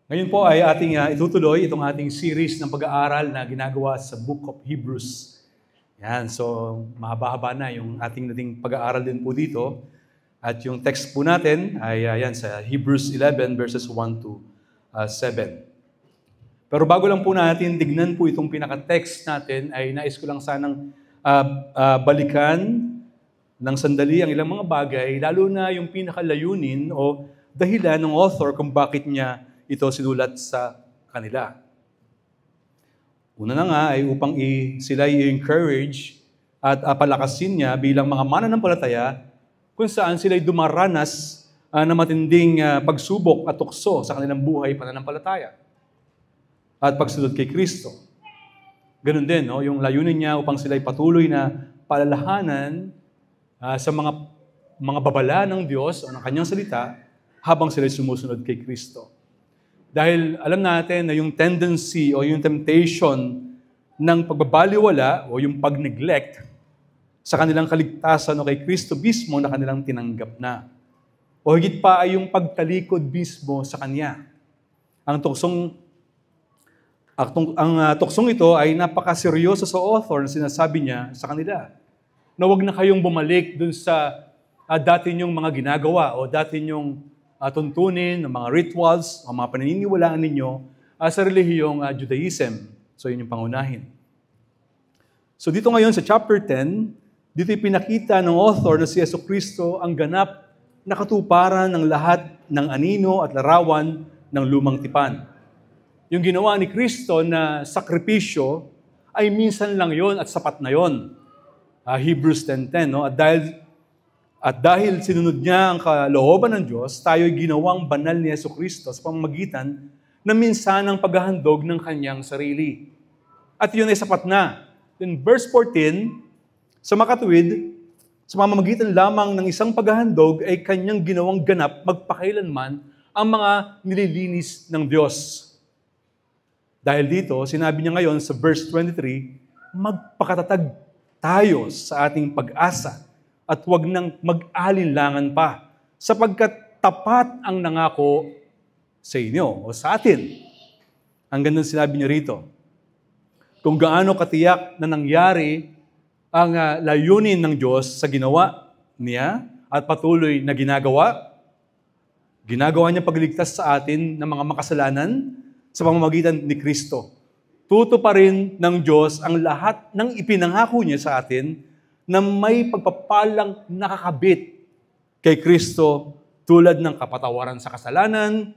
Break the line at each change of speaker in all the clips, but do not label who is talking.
Ngayon po ay ating itutuloy itong ating series ng pag-aaral na ginagawa sa Book of Hebrews. Yan, so mahaba-haba na yung ating nating pag-aaral din po dito. At yung text po natin ay yan sa Hebrews 11 verses 1 to 7. Pero bago lang po natin tignan po itong pinaka-text natin, ay nais ko lang sanang balikan ng sandali ang ilang mga bagay, lalo na yung pinaka-layunin o dahilan ng author kung bakit niya ito sinulat sa kanila. Una na nga ay upang sila i-encourage at palakasin niya bilang mga mananampalataya kung saan sila dumaranas na matinding pagsubok at tukso sa kanilang buhay pananampalataya at pagsunod kay Kristo. Ganun din, no? Yung layunin niya upang sila patuloy na palalahanan sa mga babala ng Diyos o ng kanyang salita habang sila sumusunod kay Kristo. Dahil alam natin na yung tendency o yung temptation ng pagbabaliwala o yung pag-neglect sa kanilang kaligtasan o kay Kristo mismo na kanilang tinanggap na. O higit pa ay yung pagtalikod mismo sa Kanya. Ang tuksong ito ay napakaseryoso sa author na sinasabi niya sa kanila na huwag na kayong bumalik dun sa dati niyong mga ginagawa o dati niyong tuntunin, ng mga rituals, o mga paniniwalaan ninyo sa relihiyong Judaism. So, yun yung pangunahin. So, dito ngayon sa chapter 10, dito pinakita ng author na si Jesucristo ang ganap na katuparan ng lahat ng anino at larawan ng lumang tipan. Yung ginawa ni Kristo na sakripisyo ay minsan lang yon at sapat na yon. Hebrews 10:10, no? At dahil sinunod niya ang kalooban ng Diyos, tayo'y ginawang banal ni Jesucristo sa pamamagitan na minsanang paghahandog ng kanyang sarili. At yun ay sapat na. In verse 14, sa makatuwid, sa pamamagitan lamang ng isang paghahandog ay kanyang ginawang ganap magpakailanman ang mga nililinis ng Diyos. Dahil dito, sinabi niya ngayon sa verse 23, magpakatatag tayo sa ating pag-asa at huwag nang mag-alinlangan pa, sapagkat tapat ang nangako sa inyo o sa atin. Ang ganda sinabi niya rito. Kung gaano katiyak na nangyari ang layunin ng Diyos sa ginawa niya at patuloy na ginagawa niya pagliligtas sa atin ng mga makasalanan sa pamamagitan ni Kristo. Tutuparin ng Diyos ang lahat ng ipinangako niya sa atin na may pagpapalang nakakabit kay Kristo tulad ng kapatawaran sa kasalanan,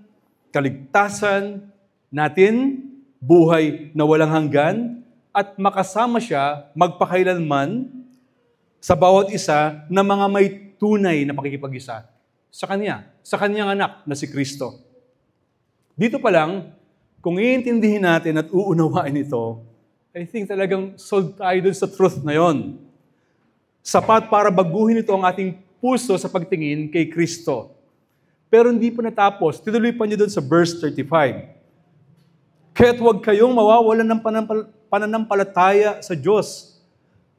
kaligtasan natin, buhay na walang hanggan, at makasama siya magpakailanman sa bawat isa na mga may tunay na pakikipag-isa sa Kanya, sa Kanyang anak na si Kristo. Dito pa lang, kung iintindihin natin at uunawain ito, I think talagang sold tayo dun sa truth na yon. Sapat para baguhin ito ang ating puso sa pagtingin kay Kristo. Pero hindi po natapos. Tinuloy pa niyo doon sa verse 35. Kaya't huwag kayong mawawalan ng pananampalataya sa Diyos,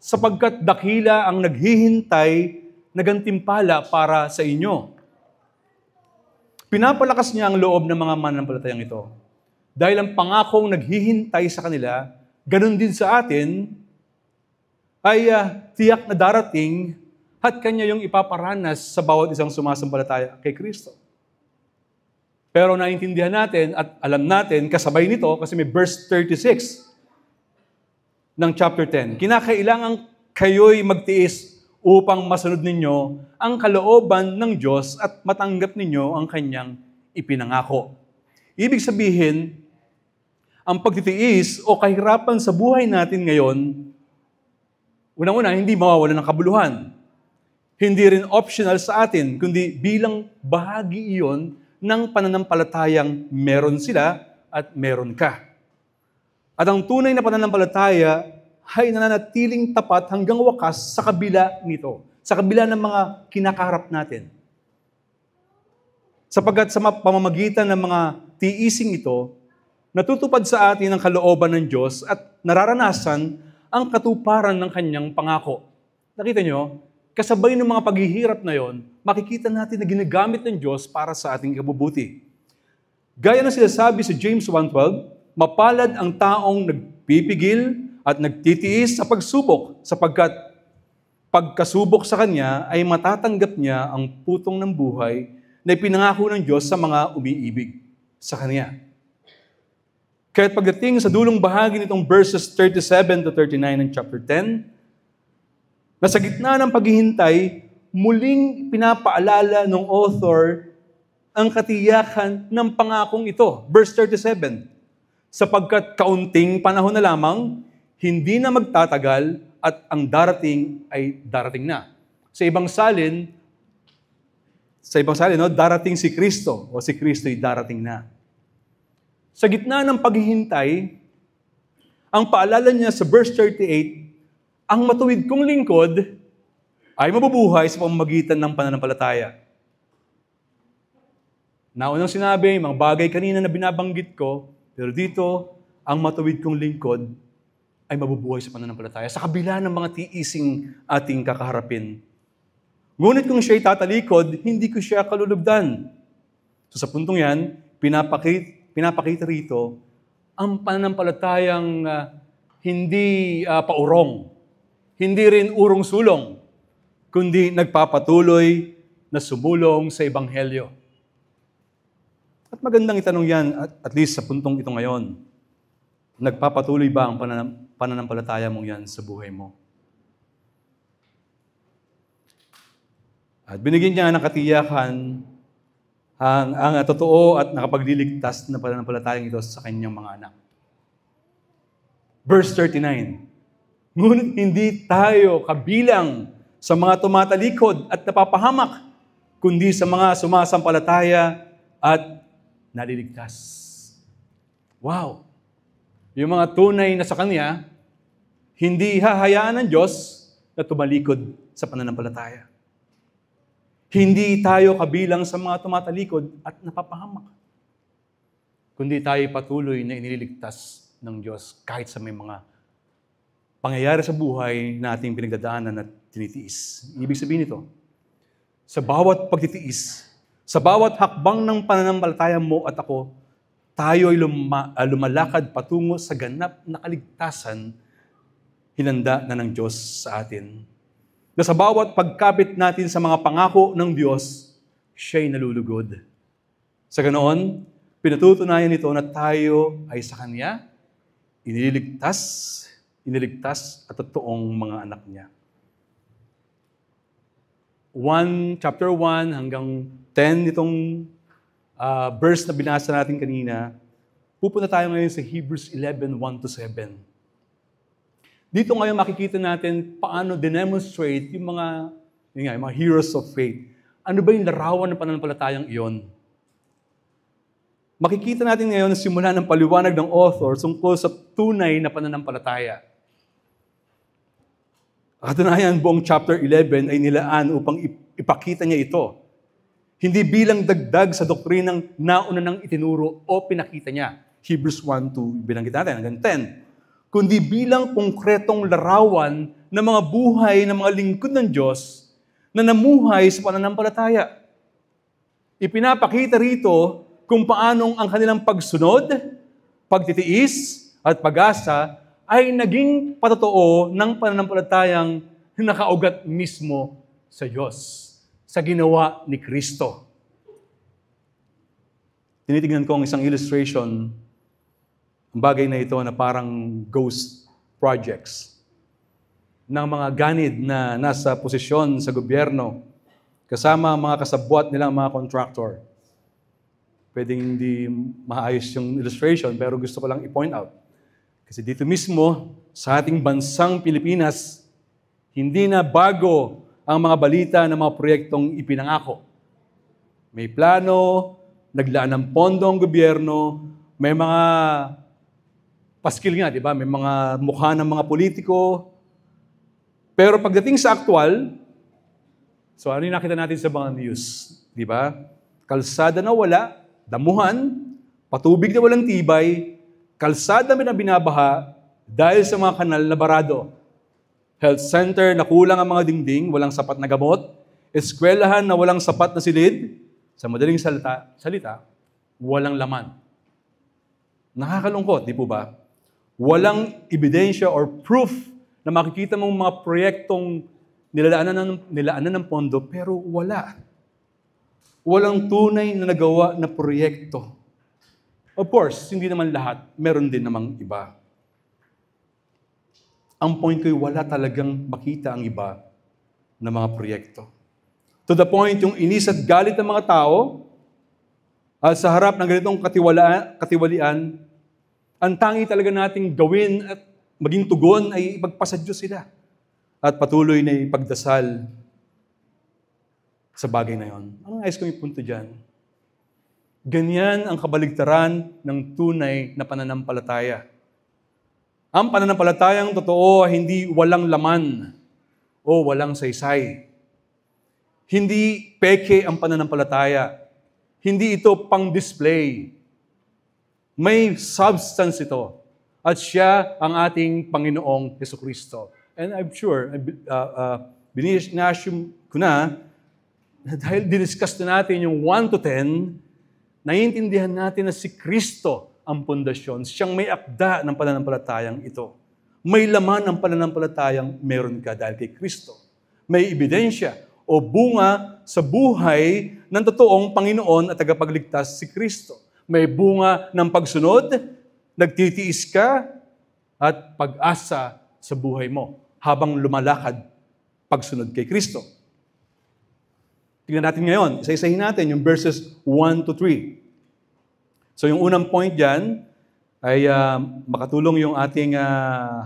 sapagkat dakila ang naghihintay na gantimpala para sa inyo. Pinapalakas niya ang loob ng mga mananampalatayang ito. Dahil ang pangakong naghihintay sa kanila, ganun din sa atin, ay tiyak na darating at Kanya yung ipaparanas sa bawat isang sumasampalataya kay Kristo. Pero naintindihan natin at alam natin, kasabay nito, kasi may verse 36 ng chapter 10, kinakailangan kayo'y magtiis upang masunod ninyo ang kalooban ng Diyos at matanggap ninyo ang Kanyang ipinangako. Ibig sabihin, ang pagtitiis o kahirapan sa buhay natin ngayon, unang-una, hindi mawawalan ng kabuluhan. Hindi rin optional sa atin, kundi bilang bahagi iyon ng pananampalatayang meron sila at meron ka. At ang tunay na pananampalataya ay nananatiling tapat hanggang wakas sa kabila nito, sa kabila ng mga kinakaharap natin. Sapagkat sa pamamagitan ng mga tiising ito, natutupad sa atin ang kalooban ng Diyos at nararanasan ang katuparan ng kanyang pangako. Nakita nyo, kasabay ng mga paghihirap na yon, makikita natin na ginagamit ng Diyos para sa ating ikabubuti. Gaya ng sinasabi sa James 1:12, mapalad ang taong nagpipigil at nagtitiis sa pagsubok, sapagkat pagkasubok sa kanya ay matatanggap niya ang putong ng buhay na ipinangako ng Diyos sa mga umiibig sa kanya. Kaya't pagdating sa dulong bahagi nitong verses 37 to 39 ng chapter 10, na sa gitna ng paghihintay, muling pinapaalala ng author ang katiyakan ng pangakong ito. Verse 37, sapagkat kaunting panahon na lamang, hindi na magtatagal at ang darating ay darating na. Sa ibang salin, darating si Kristo o si Kristo ay darating na. Sa gitna ng paghihintay, ang paalala niya sa verse 38, ang matuwid kong lingkod ay mabubuhay sa pamamagitan ng pananampalataya. Naunang sinabi, mga bagay kanina na binabanggit ko, pero dito, ang matuwid kong lingkod ay mabubuhay sa pananampalataya sa kabila ng mga tiising ating kakaharapin. Ngunit kung siya'y tatalikod, hindi ko siya kalulubdan. So sa puntong yan, pinapakita rito ang pananampalatayang hindi paurong, hindi rin urong-sulong, kundi nagpapatuloy na sumulong sa Ebanghelyo. At magandang itanong yan, at least sa puntong ito ngayon. Nagpapatuloy ba ang pananampalataya mong yan sa buhay mo? At binigyan niya ng katiyakan ang totoo at nakapagliligtas na pananampalatayang ito sa kanyang mga anak. Verse 39, ngunit hindi tayo kabilang sa mga tumatalikod at napapahamak, kundi sa mga sumasampalataya at naliligtas. Wow! Yung mga tunay na sa Kanya, hindi hahayaan ng Diyos na tumalikod sa pananampalataya. Hindi tayo kabilang sa mga tumatalikod at napapahamak. Kundi tayo patuloy na iniligtas ng Diyos kahit sa may mga pangyayari sa buhay na ating pinagdadaanan at tinitiis. Ibig sabihin nito, sa bawat pagtitiis, sa bawat hakbang ng pananampalataya mo at ako, tayo ay lumalakad patungo sa ganap na kaligtasan hinanda na ng Diyos sa atin. Na sa bawat pagkapit natin sa mga pangako ng Diyos, siya'y nalulugod. Sa ganoon, pinatutunayan nito na tayo ay sa Kanya, iniligtas at totoong mga anak niya. Chapter 1 hanggang 10 nitong verse na binasa natin kanina, pupunta tayo ngayon sa Hebrews 11, 1-7. Dito ngayon makikita natin paano demonstrate yung mga heroes of faith. Ano ba yung larawan ng pananampalatayang iyon? Makikita natin ngayon na simula ng paliwanag ng author tungkol sa tunay na pananampalataya. Katunayan, buong chapter 11 ay nilaan upang ipakita niya ito. Hindi bilang dagdag sa doktrinang nauna nang itinuro o pinakita niya. Hebrews 1:2, binanggit natin hanggang 10. Kundi bilang konkretong larawan ng mga buhay ng mga lingkod ng Diyos na namuhay sa pananampalataya. Ipinapakita rito kung paanong ang kanilang pagsunod, pagtitiis, at pag-asa ay naging patotoo ng pananampalatayang nakaugat mismo sa Diyos, sa ginawa ni Kristo. Tinitignan ko ang isang illustration, ang bagay na ito na parang ghost projects ng mga ganid na nasa posisyon sa gobyerno kasama ang mga kasabwat nilang mga contractor. Pwedeng hindi maayos yung illustration pero gusto ko lang i-point out. Kasi dito mismo sa ating bansang Pilipinas, hindi na bago ang mga balita ng mga proyektong ipinangako. May plano, naglaan ng pondo ang gobyerno, may mga paskil nga, di ba? May mga mukha ng mga politiko. Pero pagdating sa aktual, so ano yung nakita natin sa mga news? Di ba? Kalsada na wala, damuhan, patubig na walang tibay, kalsada na binabaha, Dahil sa mga kanal na barado. Health center na kulang ang mga dingding, walang sapat na gamot. Eskwelahan na walang sapat na silid. Sa madaling salita, walang laman. Nakakalungkot, di po ba? Walang ebidensya or proof na makikita mong mga proyektong nilaanan ng pondo, pero wala. Walang tunay na nagawa na proyekto. Of course, hindi naman lahat. Meron din namang iba. Ang point ko'y wala talagang makita ang iba na mga proyekto. To the point, yung inis at galit ng mga tao at sa harap ng ganitong katiwalian, ang tangi talaga nating gawin at maging tugon ay ipagpasa Diyos sila at patuloy na ipagdasal sa bagay na yon. Ang nais kong ipunto dyan, ganyan ang kabaligtaran ng tunay na pananampalataya. Ang pananampalatayang totoo ay hindi walang laman o walang saysay. Hindi peke ang pananampalataya. Hindi ito pang-display. May substance ito. At siya ang ating Panginoong Jesucristo. And I'm sure, binassume ko na dahil diniscuss na natin yung 1 to 10, naiintindihan natin na si Kristo ang pundasyon. Siyang may akda ng pananampalatayang ito. May laman ng pananampalatayang meron ka dahil kay Kristo. May ebidensya o bunga sa buhay ng totoong Panginoon at tagapagligtas si Kristo. May bunga ng pagsunod, nagtitiis ka, at pag-asa sa buhay mo habang lumalakad pagsunod kay Kristo. Tingnan natin ngayon, isa-isahin natin yung verses 1 to 3. So yung unang point dyan ay makatulong yung ating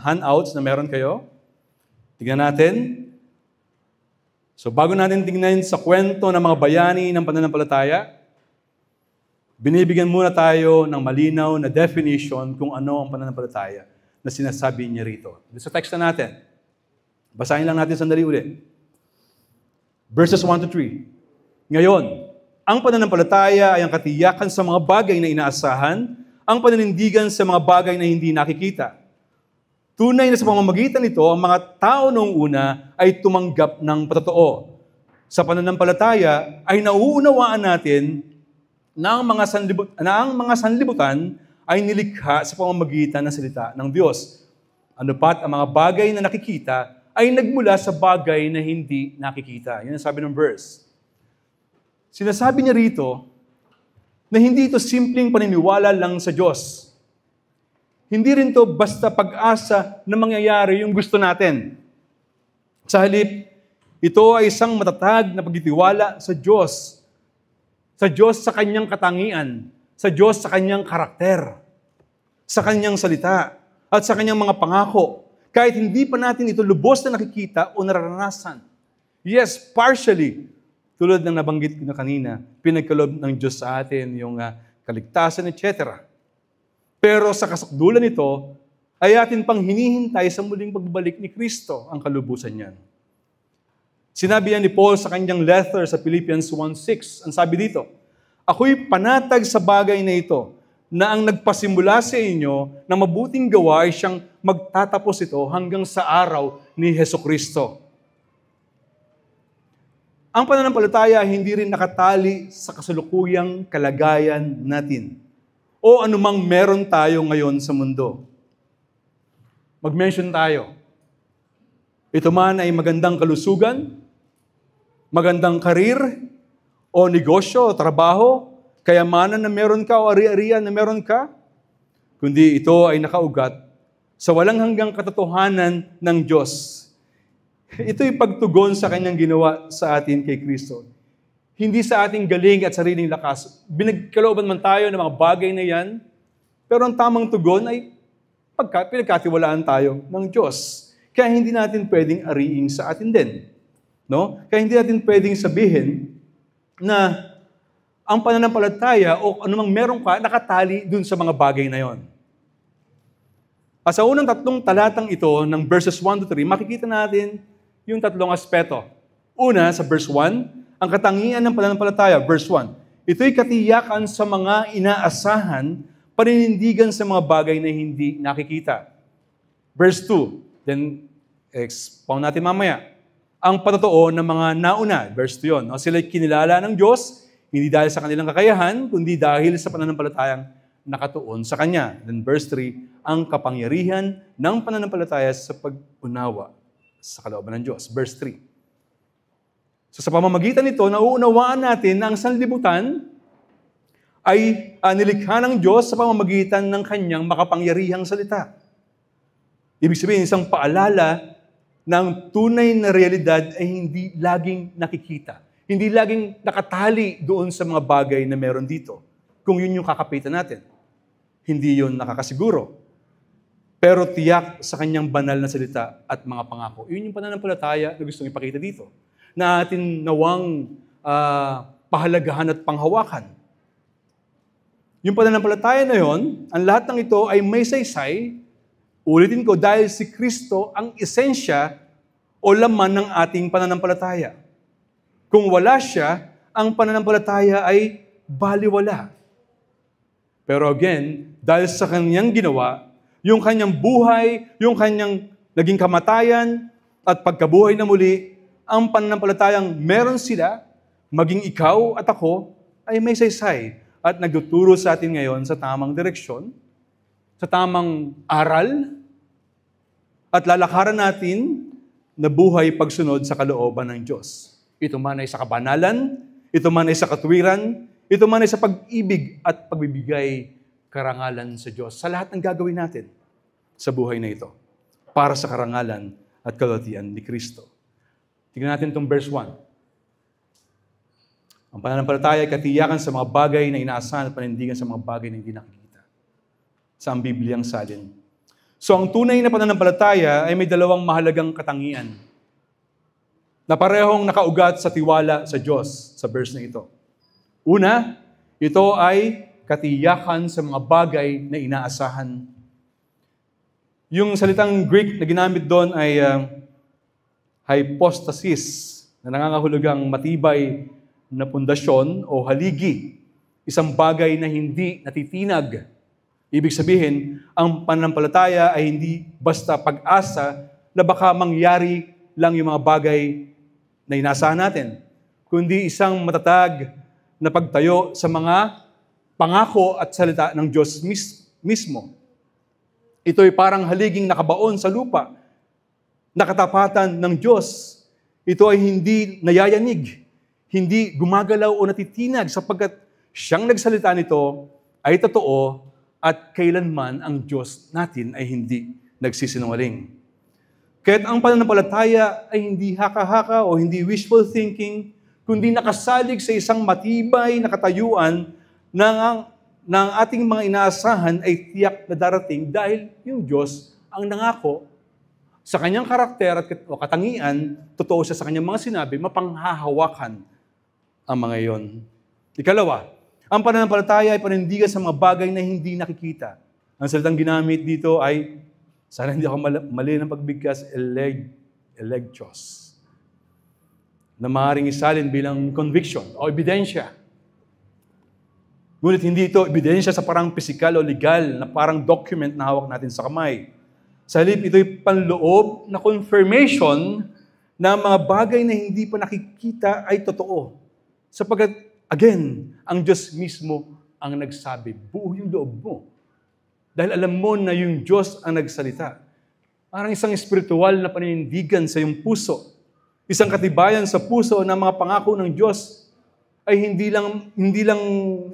handouts na meron kayo. Tingnan natin. So bago natin tingnan sa kwento ng mga bayani ng pananampalataya, binibigyan muna tayo ng malinaw na definition kung ano ang pananampalataya na sinasabi niya rito. Sa text na natin, basahin lang natin sandali ulit. Verses 1 to 3. Ngayon, ang pananampalataya ay ang katiyakan sa mga bagay na inaasahan, ang paninindigan sa mga bagay na hindi nakikita. Tunay na sa pamamagitan nito, ang mga tao noong una ay tumanggap ng patotoo. Sa pananampalataya ay nauunawaan natin na ang mga sanlibutan ay nilikha sa pamamagitan ng salita ng Diyos. Ano pat ang mga bagay na nakikita ay nagmula sa bagay na hindi nakikita. Yan ang sabi ng verse. Sinasabi niya rito na hindi ito simpleng paniniwala lang sa Diyos. Hindi rin ito basta pag-asa na mangyayari yung gusto natin. Sa halip, ito ay isang matatag na pagtitiwala sa Diyos. Sa Diyos sa kanyang katangian, sa Diyos sa kanyang karakter, sa kanyang salita, at sa kanyang mga pangako. Kahit hindi pa natin ito lubos na nakikita o nararanasan. Yes, partially. Tulad ng nabanggit ko na kanina, pinagkaloob ng Diyos sa atin yung kaligtasan, etc. Pero sa kasukdulan nito, ay atin pang hinihintay sa muling pagbabalik ni Kristo ang kalubusan niyan. Sinabi yan ni Paul sa kanyang letter sa Philippians 1:6. Ang sabi dito, ako'y panatag sa bagay na ito, na ang nagpasimula sa inyo na mabuting gawa ay siyang magtatapos ito hanggang sa araw ni Hesukristo. Ang pananampalataya hindi rin nakatali sa kasalukuyang kalagayan natin o anumang meron tayo ngayon sa mundo. Mag-mention tayo. Ito man ay magandang kalusugan, magandang karir, o negosyo, o trabaho, kayamanan na meron ka o ari-arian na meron ka, kundi ito ay nakaugat sa walang hanggang katotohanan ng Diyos. Ito'y pagtugon sa kanyang ginawa sa atin kay Kristo. Hindi sa ating galing at sariling lakas. Binagkalooban man tayo ng mga bagay na yan, pero ang tamang tugon ay pinagkatiwalaan tayo ng Diyos. Kaya hindi natin pwedeng ariing sa atin din. No? Kaya hindi natin pwedeng sabihin na ang pananampalataya o anumang meron ka, nakatali dun sa mga bagay na yon. At sa unang tatlong talatang ito, ng verses 1 to 3, makikita natin yung tatlong aspeto. Una, sa verse 1, ang katangian ng pananampalataya, verse 1. Ito'y katiyakan sa mga inaasahan, paninindigan sa mga bagay na hindi nakikita. Verse 2, then expound natin mamaya. Ang patotoo ng mga nauna, verse 2 yun. No? Sila'y kinilala ng Diyos, hindi dahil sa kanilang kakayahan, kundi dahil sa pananampalatayang nakatuon sa Kanya. Then verse 3, ang kapangyarihan ng pananampalataya sa pag-unawa sa kalooban ng Diyos. Verse 3. So sa pamamagitan nito, nauunawaan natin na ang sanlibutan ay nilikha ng Diyos sa pamamagitan ng Kanyang makapangyarihang salita. Ibig sabihin, isang paalala na ang tunay na realidad ay hindi laging nakikita. Hindi laging nakatali doon sa mga bagay na meron dito. Kung yun yung kakapitan natin. Hindi yun nakakasiguro. Pero tiyak sa kanyang banal na salita at mga pangako. Yun yung pananampalataya na gustong ipakita dito. Na atin nawang pahalagahan at panghawakan. Yung pananampalataya na yun, ang lahat ng ito ay may saysay. Ulitin ko, dahil si Kristo ang esensya o laman ng ating pananampalataya. Kung wala siya, ang pananampalataya ay baliwala. Pero again, dahil sa kanyang ginawa, yung kanyang buhay, yung kanyang naging kamatayan, at pagkabuhay na muli, ang pananampalatayang meron sila, maging ikaw at ako, ay may saysay at nagtuturo sa atin ngayon sa tamang direksyon, sa tamang aral, at lalakaran natin na buhay pagsunod sa kalooban ng Diyos. Ito man ay sa kabanalan, ito man ay sa katwiran, ito man ay sa pag-ibig at pagbibigay karangalan sa Diyos. Sa lahat ng gagawin natin sa buhay na ito, para sa karangalan at kalwalhatian ni Kristo. Tingnan natin itong verse 1. Ang pananampalataya ay katiyakan sa mga bagay na inaasahan at panindigan sa mga bagay na hindi nakikita. Sa ang Bibliang salin. So ang tunay na pananampalataya ay may dalawang mahalagang katangian na parehong nakaugat sa tiwala sa Diyos sa verse na ito. Una, ito ay katiyakan sa mga bagay na inaasahan. Yung salitang Greek na ginamit doon ay hypostasis, na nangangahulugang matibay na pundasyon o haligi, isang bagay na hindi natitinag. Ibig sabihin, ang pananampalataya ay hindi basta pag-asa na baka mangyari lang yung mga bagay na inaasahan natin, kundi isang matatag na pagtayo sa mga pangako at salita ng Diyos mismo. Ito ay parang haliging nakabaon sa lupa, nakatapatan ng Diyos. Ito ay hindi nayayanig, hindi gumagalaw o natitinag sapagkat siyang nagsalita nito ay totoo at kailanman ang Diyos natin ay hindi nagsisinungaling. Kaya't ang pananampalataya ay hindi haka-haka o hindi wishful thinking, kundi nakasalig sa isang matibay na katayuan ng ating mga inaasahan ay tiyak na darating dahil yung Diyos ang nangako sa kanyang karakter o katangian, totoo siya sa kanyang mga sinabi, mapanghahawakan ang mga iyon. Ikalawa, ang pananampalataya ay panindigan sa mga bagay na hindi nakikita. Ang salitang ginamit dito ay, sana hindi ako mali ng pagbigkas, elegchos, na maaaring isalin bilang conviction o ebidensya. Ngunit hindi ito ebidensya sa parang pisikal o legal na parang document na hawak natin sa kamay. Sa halip, ito'y panloob na confirmation na mga bagay na hindi pa nakikita ay totoo. Sapagkat, again, ang Diyos mismo ang nagsabi, buo yung loob mo. Dahil alam mo na yung Diyos ang nagsalita. Parang isang espiritual na paninindigan sa iyong puso. Isang katibayan sa puso na mga pangako ng Diyos ay hindi lang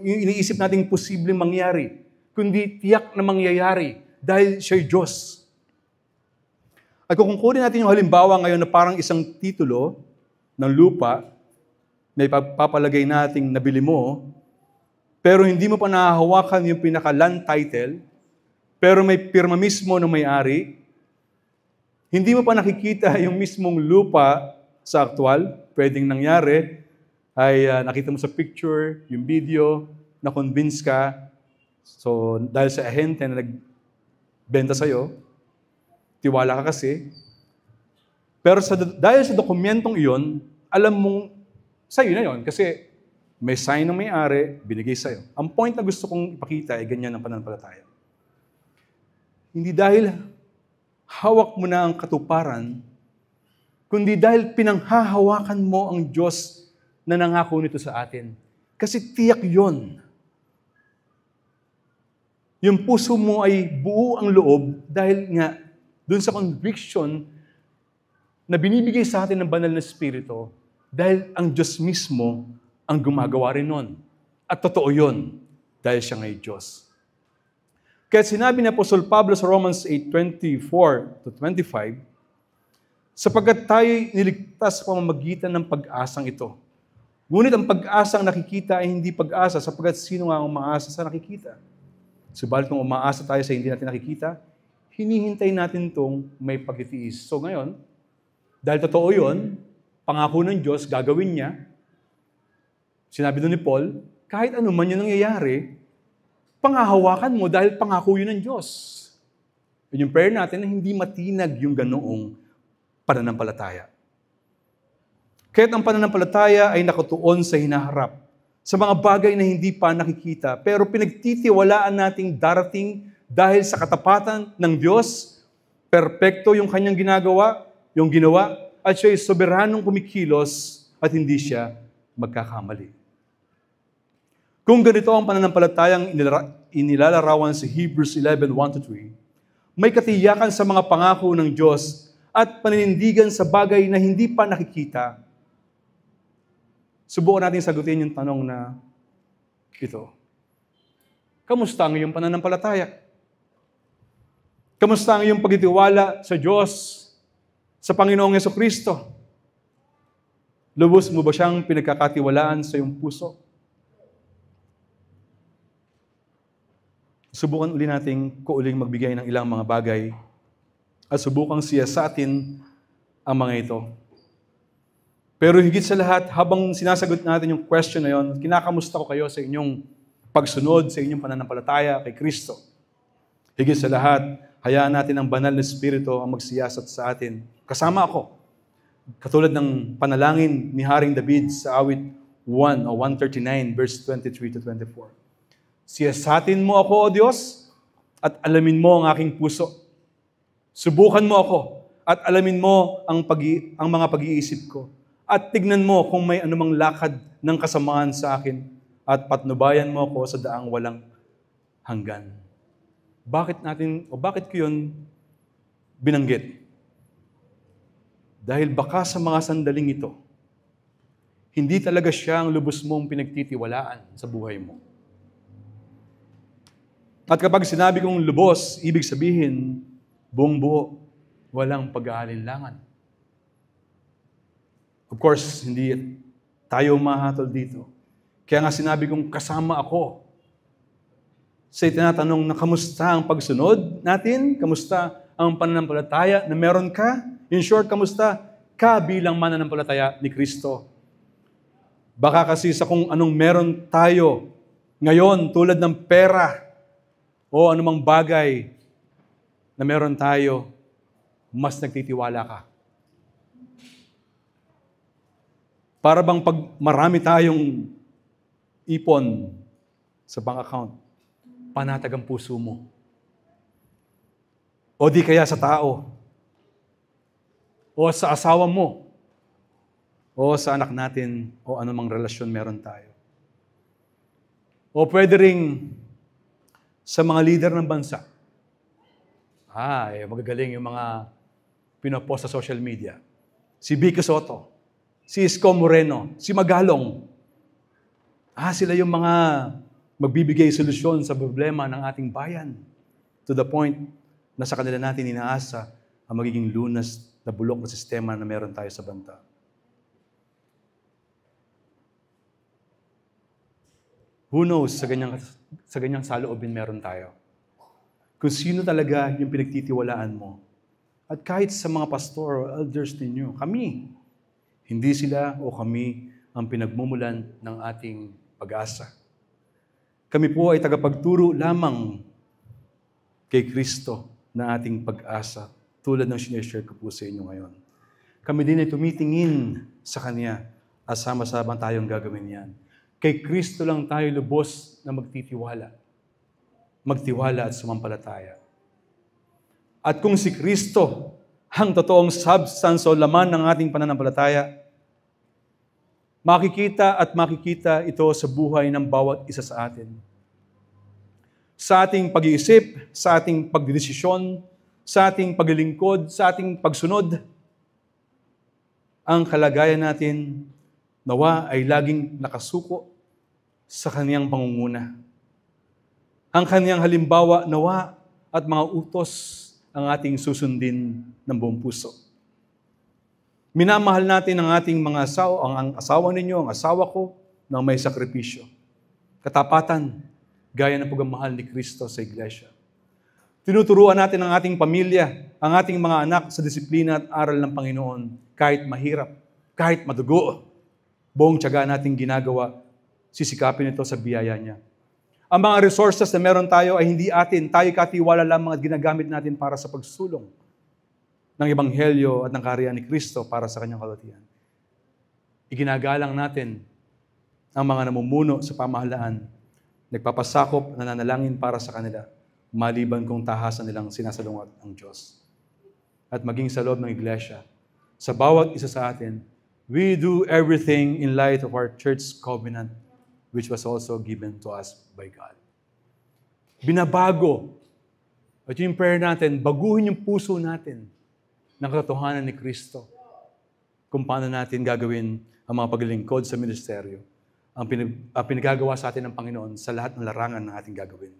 yung iniisip nating posibleng mangyari, kundi tiyak na mangyayari dahil siya'y Diyos. At kung kukunin natin yung halimbawa ngayon na parang isang titulo ng lupa na ipapalagay nating nabili mo, pero hindi mo pa nahahawakan yung pinaka-land title, pero may pirma mismo ng may-ari, hindi mo pa nakikita yung mismong lupa sa aktual, pwedeng nangyari, ay nakita mo sa picture, yung video, na-convince ka, so dahil sa ahente na nagbenta sa'yo, tiwala ka kasi. Pero dahil sa dokumentong iyon, alam mong sa'yo na yon kasi may sign ng may-ari, binigay sa'yo. Ang point na gusto kong ipakita ay ganyan ang pananampalataya. Hindi dahil hawak mo na ang katuparan, kundi dahil pinanghahawakan mo ang Diyos na nangako nito sa atin. Kasi tiyak yon. Yung puso mo ay buo ang loob dahil nga dun sa conviction na binibigay sa atin ng banal na Espiritu dahil ang Diyos mismo ang gumagawa rin nun. At totoo yun dahil siya ngay Diyos. Kaya sinabi ni Apostol Pablo sa Romans 8:24-25, sapagkat tayo niligtas sa pamamagitan ng pag-asang ito. Ngunit ang pag-asang nakikita ay hindi pag-asa sapagkat sino nga ang umaasa sa nakikita? Subalit kung umaasa tayo sa hindi natin nakikita, hinihintay natin itong may pagtitiis. So ngayon, dahil totoo yun, pangako ng Diyos, gagawin niya. Sinabi doon ni Paul, kahit ano man yun nangyayari, pangahawakan mo dahil pangako yun ng Diyos. Yun yung prayer natin na hindi matinag yung ganoong pananampalataya. Kahit ang pananampalataya ay nakatuon sa hinaharap, sa mga bagay na hindi pa nakikita, pero pinagtitiwalaan nating darating dahil sa katapatan ng Diyos, perpekto yung kanyang ginagawa, yung ginawa, at siya ay soberanong kumikilos at hindi siya magkakamali. Kung ganito ang pananampalatayang inilalarawan sa Hebrews 11:1-3, may katiyakan sa mga pangako ng Diyos at paninindigan sa bagay na hindi pa nakikita. Subukan natin sagutin yung tanong na ito. Kamusta ang iyong pananampalataya? Kamusta ang iyong pagtitiwala sa Diyos, sa Panginoong Jesucristo? Lubos mo ba siyang pinagkakatiwalaan sa iyong puso? Subukan uli nating kuuling magbigay ng ilang mga bagay at subukang siya sa atin ang mga ito. Pero higit sa lahat, habang sinasagot natin yung question na yon, kinakamusta ko kayo sa inyong pagsunod, sa inyong pananampalataya kay Kristo. Higit sa lahat, hayaan natin ang banal na Espiritu ang magsiyasat sa atin. Kasama ako. Katulad ng panalangin ni Haring David sa awit 139, verse 23-24. Siyasatin mo ako, O Diyos, at alamin mo ang aking puso. Subukan mo ako, at alamin mo ang mga pag-iisip ko. At tignan mo kung may anumang lakad ng kasamaan sa akin at patnubayan mo ako sa daang walang hanggan. Bakit ko yun binanggit? Dahil baka sa mga sandaling ito, hindi talaga siya ang lubos mong pinagtitiwalaan sa buhay mo. At kapag sinabi kong lubos, ibig sabihin, buong buo, walang pag-aalinlangan. Of course, hindi tayo mahatol dito. Kaya nga sinabi kong kasama ako sa tinatanong na kamusta ang pagsunod natin? Kamusta ang pananampalataya na meron ka? In short, kamusta ka bilang mananampalataya ni Kristo? Baka kasi sa kung anong meron tayo ngayon tulad ng pera o anumang bagay na meron tayo, mas nagtitiwala ka. Para bang pag marami tayong ipon sa bank account, panatag ang puso mo. O di kaya sa tao, o sa asawa mo, o sa anak natin, o anumang relasyon meron tayo. O pwede ring sa mga leader ng bansa. Magagaling yung mga pinopost sa social media. Si Vicky Soto, si Isko Moreno, si Magalong. Sila yung mga magbibigay solusyon sa problema ng ating bayan. To the point na sa kanila natin inaasa ang magiging lunas na bulok na sistema na meron tayo sa bansa. Who knows sa ganyang saloobin meron tayo. Kung sino talaga yung pinagtitiwalaan mo. At kahit sa mga pastor o elders ninyo, kami, hindi sila o kami ang pinagmumulan ng ating pag-asa. Kami po ay tagapagturo lamang kay Kristo na ating pag-asa, tulad ng sinishare ko po sa inyo ngayon. Kami din ay tumitingin sa Kanya at sama-sama tayong gagawin yan. Kay Kristo lang tayo lubos na magtiwala at sumampalataya. At kung si Kristo ang totoong substance o laman ng ating pananampalataya, makikita at makikita ito sa buhay ng bawat isa sa atin. Sa ating pag-iisip, sa ating pagdedesisyon, sa ating paglilingkod, sa ating pagsunod, ang kalagayan natin nawa ay laging nakasuko sa kaniyang pangunguna. Ang kaniyang halimbawa nawa at mga utos ang ating susundin ng buong puso. Minamahal natin ang ating mga asawa, ang asawa ninyo, ang asawa ko, ng may sakripisyo. Katapatan, gaya ng pagmamahal ni Kristo sa iglesia. Tinuturuan natin ang ating pamilya, ang ating mga anak sa disiplina at aral ng Panginoon, kahit mahirap, kahit madugo. Buong tiyaga nating ginagawa, sisikapin ito sa biyaya niya. Ang mga resources na meron tayo ay hindi atin. Tayo katiwala lamang at ginagamit natin para sa pagsulong ng Ebanghelyo at ng kaharian ni Kristo para sa kanyang kalutihan. Iginagalang natin ang mga namumuno sa pamahalaan, nagpapasakop, nananalangin para sa kanila, maliban kung tahasan nilang sinasalungat ang Diyos. At maging sa loob ng iglesia, sa bawat isa sa atin, we do everything in light of our church covenant, which was also given to us by God. Binabago. At yung prayer natin, baguhin yung puso natin ng katotohanan ni Kristo. Kung paano natin gagawin ang mga paglilingkod sa ministeryo, ang pinagagawa sa atin ng Panginoon sa lahat ng larangan ng ating gagawin.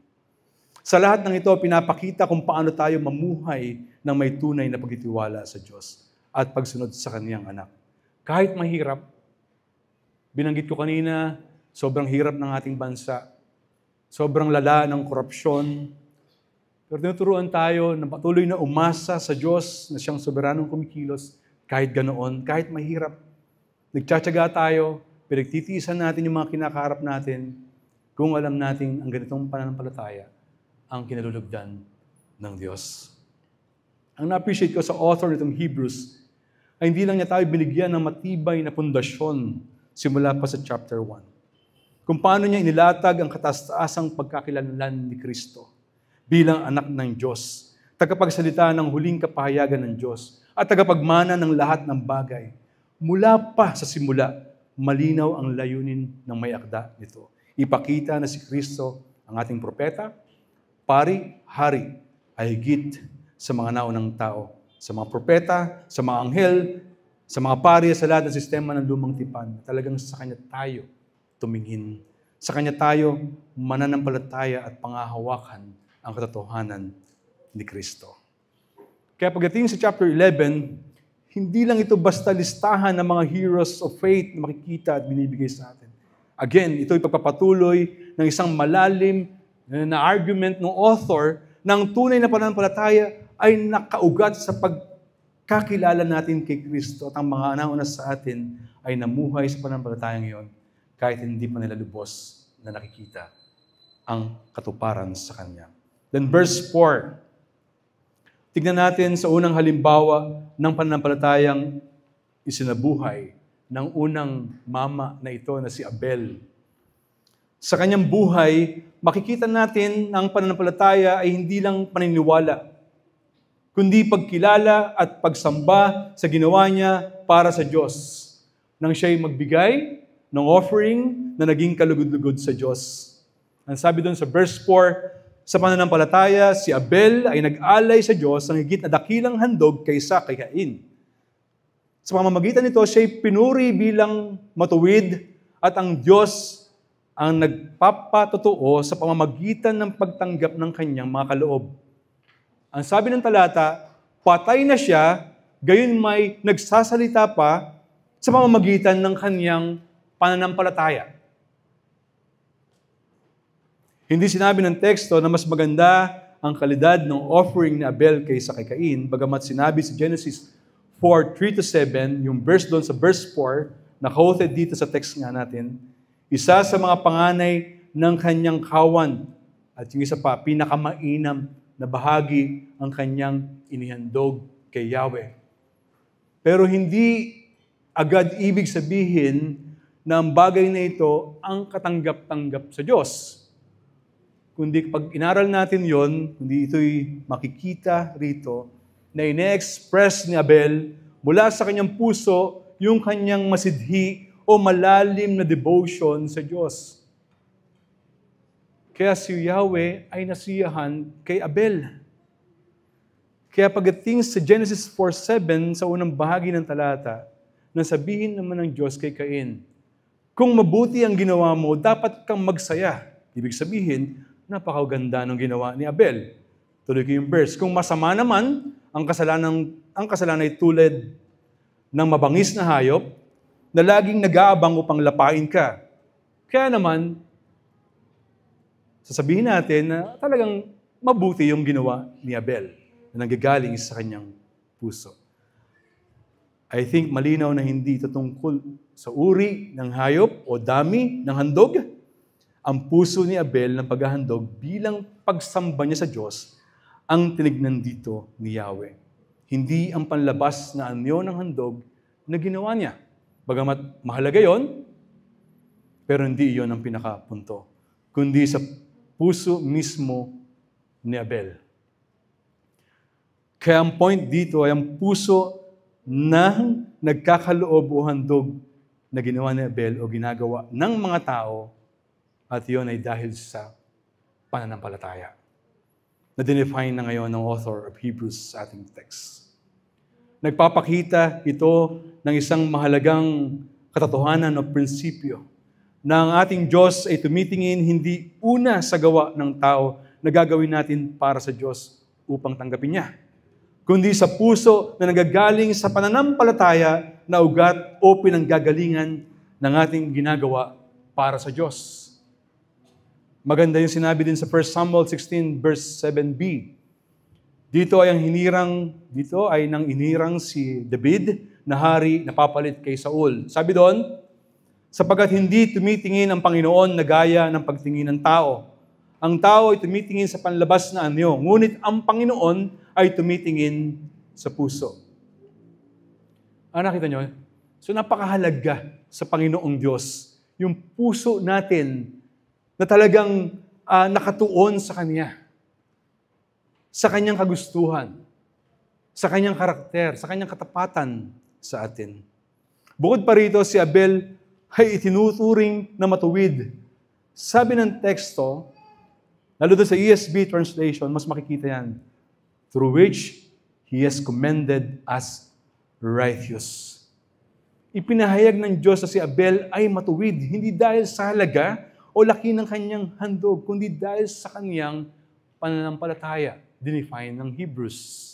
Sa lahat ng ito, pinapakita kung paano tayo mamuhay ng may tunay na pagtitiwala sa Diyos at pagsunod sa Kaniyang anak. Kahit mahirap, binanggit ko kanina, sobrang hirap ng ating bansa, sobrang lala ng korupsyon, pero tinuturuan tayo na patuloy na umasa sa Diyos na siyang soberanong kumikilos kahit ganoon, kahit mahirap. Nagtsatsaga tayo, pinagtitiisan natin yung mga kinakaharap natin kung alam natin ang ganitong pananampalataya ang kinalulugdan ng Diyos. Ang na-appreciate ko sa author nitong Hebrews ay hindi lang niya tayo binigyan ng matibay na pundasyon simula pa sa chapter 1. Kung paano niya inilatag ang kataas-taasang pagkakilanlan ni Kristo bilang anak ng Diyos, tagapagsalita ng huling kapahayagan ng Diyos, at tagapagmana ng lahat ng bagay. Mula pa sa simula, malinaw ang layunin ng may akda nito. Ipakita na si Kristo ang ating propeta, pari, hari, ay higit sa mga naunang tao, sa mga propeta, sa mga anghel, sa mga pari, sa lahat ng sistema ng lumang tipan. Talagang sa Kanya tayo tumingin. Sa Kanya tayo mananampalataya at pangahawakan ang katotohanan ni Kristo. Kaya pagdating sa chapter 11, hindi lang ito basta listahan ng mga heroes of faith na makikita at binibigay sa atin. Again, ito'y pagpapatuloy ng isang malalim na argument ng author ng tunay na pananampalataya ay nakaugat sa pagkakilala natin kay Kristo at ang mga nauna sa atin ay namuhay sa pananampalataya ngayon kahit hindi pa nila lubos na nakikita ang katuparan sa Kanya. Then verse 4, tignan natin sa unang halimbawa ng pananampalatayang isinabuhay ng unang mama na ito na si Abel. Sa kanyang buhay, makikita natin ang pananampalataya ay hindi lang paniniwala, kundi pagkilala at pagsamba sa ginawa niya para sa Diyos, nang siya'y magbigay ng offering na naging kalugod-lugod sa Diyos. Ang sabi doon sa verse 4, sa pananampalataya, si Abel ay nag-alay sa Diyos ng higit na dakilang handog kaysa kay Cain. Sa pamamagitan nito, siya'y pinuri bilang matuwid at ang Diyos ang nagpapatotoo sa pamamagitan ng pagtanggap ng kanyang mga kaloob. Ang sabi ng talata, patay na siya, gayon may nagsasalita pa sa pamamagitan ng kanyang pananampalataya. Hindi sinabi ng teksto na mas maganda ang kalidad ng offering ni Abel kaysa kay Cain, bagamat sinabi sa Genesis 4:3-7, yung verse doon sa verse 4, na quoted dito sa text nga natin, isa sa mga panganay ng kanyang kawan, at yung isa pa, pinakamainam na bahagi ang kanyang inihandog kay Yahweh. Pero hindi agad ibig sabihin na ang bagay na ito ang katanggap-tanggap sa Diyos. kundi pag inaral natin yon, kundi ito'y makikita rito na ine-express ni Abel mula sa kanyang puso yung kanyang masidhi o malalim na devotion sa Diyos. Kaya si Yahweh ay nasiyahan kay Abel. Kaya pagdating sa Genesis 4:7, sa unang bahagi ng talata, nasabihin naman ng Diyos kay Cain, kung mabuti ang ginawa mo, dapat kang magsaya. Ibig sabihin, napakaganda ng ginawa ni Abel. Tuloy ko yung verse. Kung masama naman, ang kasalanan ay tulad ng mabangis na hayop na laging nag-aabang upang lapain ka. Kaya naman, sasabihin natin na talagang mabuti yung ginawa ni Abel na nanggagaling sa kanyang puso. I think malinaw na hindi ito tungkol sa uri ng hayop o dami ng handog. Ang puso ni Abel ng paghahandog bilang pagsamba niya sa Diyos ang tinignan dito ni Yahweh. Hindi ang panlabas na anyo ng handog na ginawa niya. Bagamat mahalaga yon, pero hindi iyon ang pinakapunto, kundi sa puso mismo ni Abel. Kaya ang point dito ay ang puso ng nagkakaloob o handog na ginawa ni Abel o ginagawa ng mga tao, at iyon ay dahil sa pananampalataya na dinefine na ngayon ng author of Hebrews sa ating text. Nagpapakita ito ng isang mahalagang katotohanan o prinsipyo na ang ating Diyos ay tumitingin hindi una sa gawa ng tao na gagawin natin para sa Diyos upang tanggapin niya, kundi sa puso na nagagaling sa pananampalataya na ugat o pinanggagalingan ng ating ginagawa para sa Diyos. Maganda yung sinabi din sa 1 Samuel 16 verse 7b. Dito ay nang inirang si David na hari na papalit kay Saul. Sabi doon, sapagkat hindi tumitingin ang Panginoon na gaya ng pagtingin ng tao. Ang tao ay tumitingin sa panlabas na anyo, ngunit ang Panginoon ay tumitingin sa puso. Nakita nyo? So napakahalaga sa Panginoong Diyos yung puso natin na talagang nakatuon sa Kanya, sa Kanyang kagustuhan, sa Kanyang karakter, sa Kanyang katapatan sa atin. Bukod pa rito, si Abel ay itinuturing na matuwid. Sabi ng teksto, lalo doon sa ESV translation, mas makikita yan, through which He has commended as righteous. Ipinahayag ng Diyos na si Abel ay matuwid, hindi dahil sa halaga o laki ng kanyang handog, kundi dahil sa kanyang pananampalataya, dinefine ng Hebrews.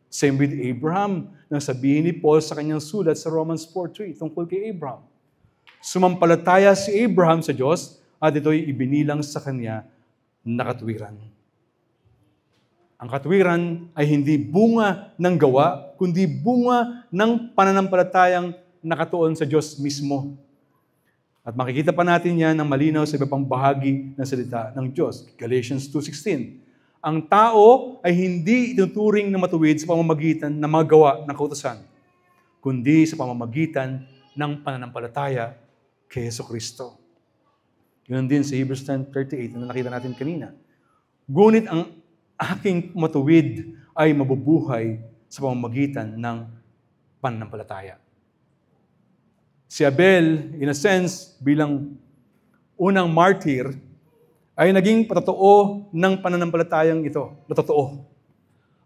Same with Abraham, nang sabihin ni Paul sa kanyang sulat sa Romans 4:3 tungkol kay Abraham. Sumampalataya si Abraham sa Diyos at ito'y ibinilang sa kanya na katwiran. Ang katwiran ay hindi bunga ng gawa, kundi bunga ng pananampalatayang nakatuon sa Diyos mismo. At makikita pa natin yan ng malinaw sa iba pang bahagi ng salita ng Diyos. Galatians 2:16. Ang tao ay hindi ituturing na matuwid sa pamamagitan ng mga gawa ng kautusan, kundi sa pamamagitan ng pananampalataya kay Jesucristo. Yun din sa Hebrews 10:38 na nakita natin kanina. Ngunit ang aking matuwid ay mabubuhay sa pamamagitan ng pananampalataya. Si Abel, in a sense, bilang unang martyr, ay naging patotoo ng pananampalatayang ito, na totoo.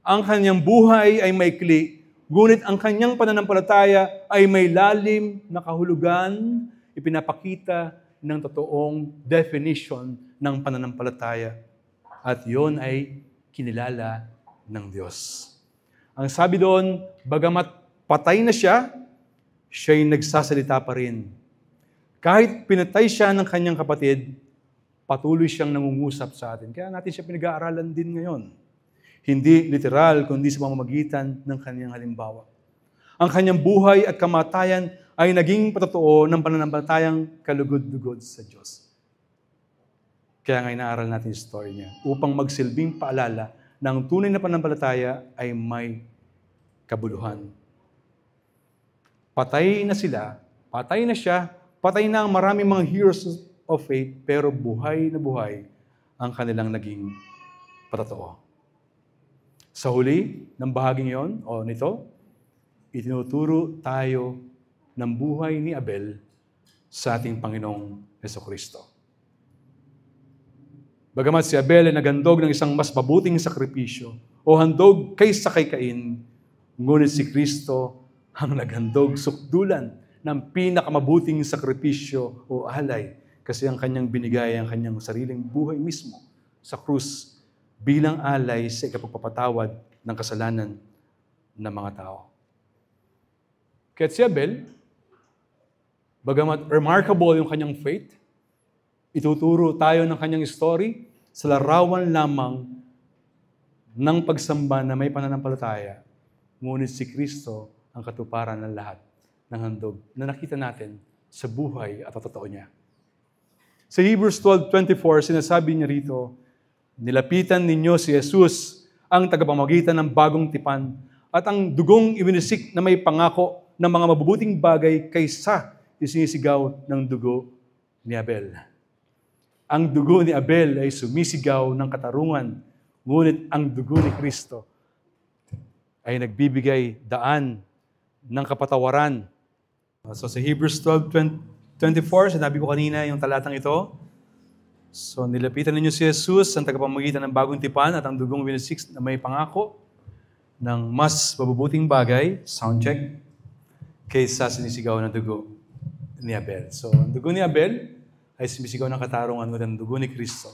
Ang kanyang buhay ay maikli, ngunit ang kanyang pananampalataya ay may lalim na kahulugan, ipinapakita ng totoong definition ng pananampalataya. At yon ay kinilala ng Diyos. Ang sabi doon, bagamat patay na siya'y nagsasalita pa rin. Kahit pinatay siya ng kanyang kapatid, patuloy siyang nangungusap sa atin. Kaya natin siya pinag-aaralan din ngayon. Hindi literal, kundi sa pamamagitan ng kanyang halimbawa. Ang kanyang buhay at kamatayan ay naging patotoo ng pananampalatayang kalugod-lugod sa Diyos. Kaya nga inaaral natin yung story niya upang magsilbing paalala na ang tunay na pananampalataya ay may kabuluhan. Patay na sila, patay na ang maraming mga heroes of faith, pero buhay na buhay ang kanilang naging patotoo. Sa huli ng bahaging yon o nito, itinuturo tayo ng buhay ni Abel sa ating Panginoong Jesucristo. Bagamat si Abel ay naghandog ng isang mas mabuting sakripisyo o handog kaysa kay Cain, ngunit si Kristo ang naghandog sukdulan ng pinakamabuting sakripisyo o alay kasi ang kanyang binigay ang kanyang sariling buhay mismo sa krus bilang alay sa ikapagpapatawad ng kasalanan ng mga tao. Kaya si Abel, bagamat remarkable yung kanyang faith, ituturo tayo ng kanyang story sa larawan lamang ng pagsamba na may pananampalataya, ngunit si Kristo ang katuparan ng lahat ng handog na nakita natin sa buhay at totoo niya. Sa Hebrews 12:24, sinasabi niya rito, nilapitan ninyo si Jesus, ang tagapamagitan ng bagong tipan, at ang dugong ibinisik na may pangako ng mga mabubuting bagay kaysa isinisigaw ng dugo ni Abel. Ang dugo ni Abel ay sumisigaw ng katarungan, ngunit ang dugo ni Kristo ay nagbibigay daan ng kapatawaran. So sa Hebrews 12:24, sinabi ko kanina yung talatang ito. So nilapitan ninyo si Jesus, ang tagapamagitan ng bagong tipan, at ang dugong binisik na may pangako ng mas mabubuting bagay, sound check, kaysa sinisigaw ng dugo ni Abel. So ang dugo ni Abel ay sumisigaw ng katarungan, ngunit ang dugo ni Kristo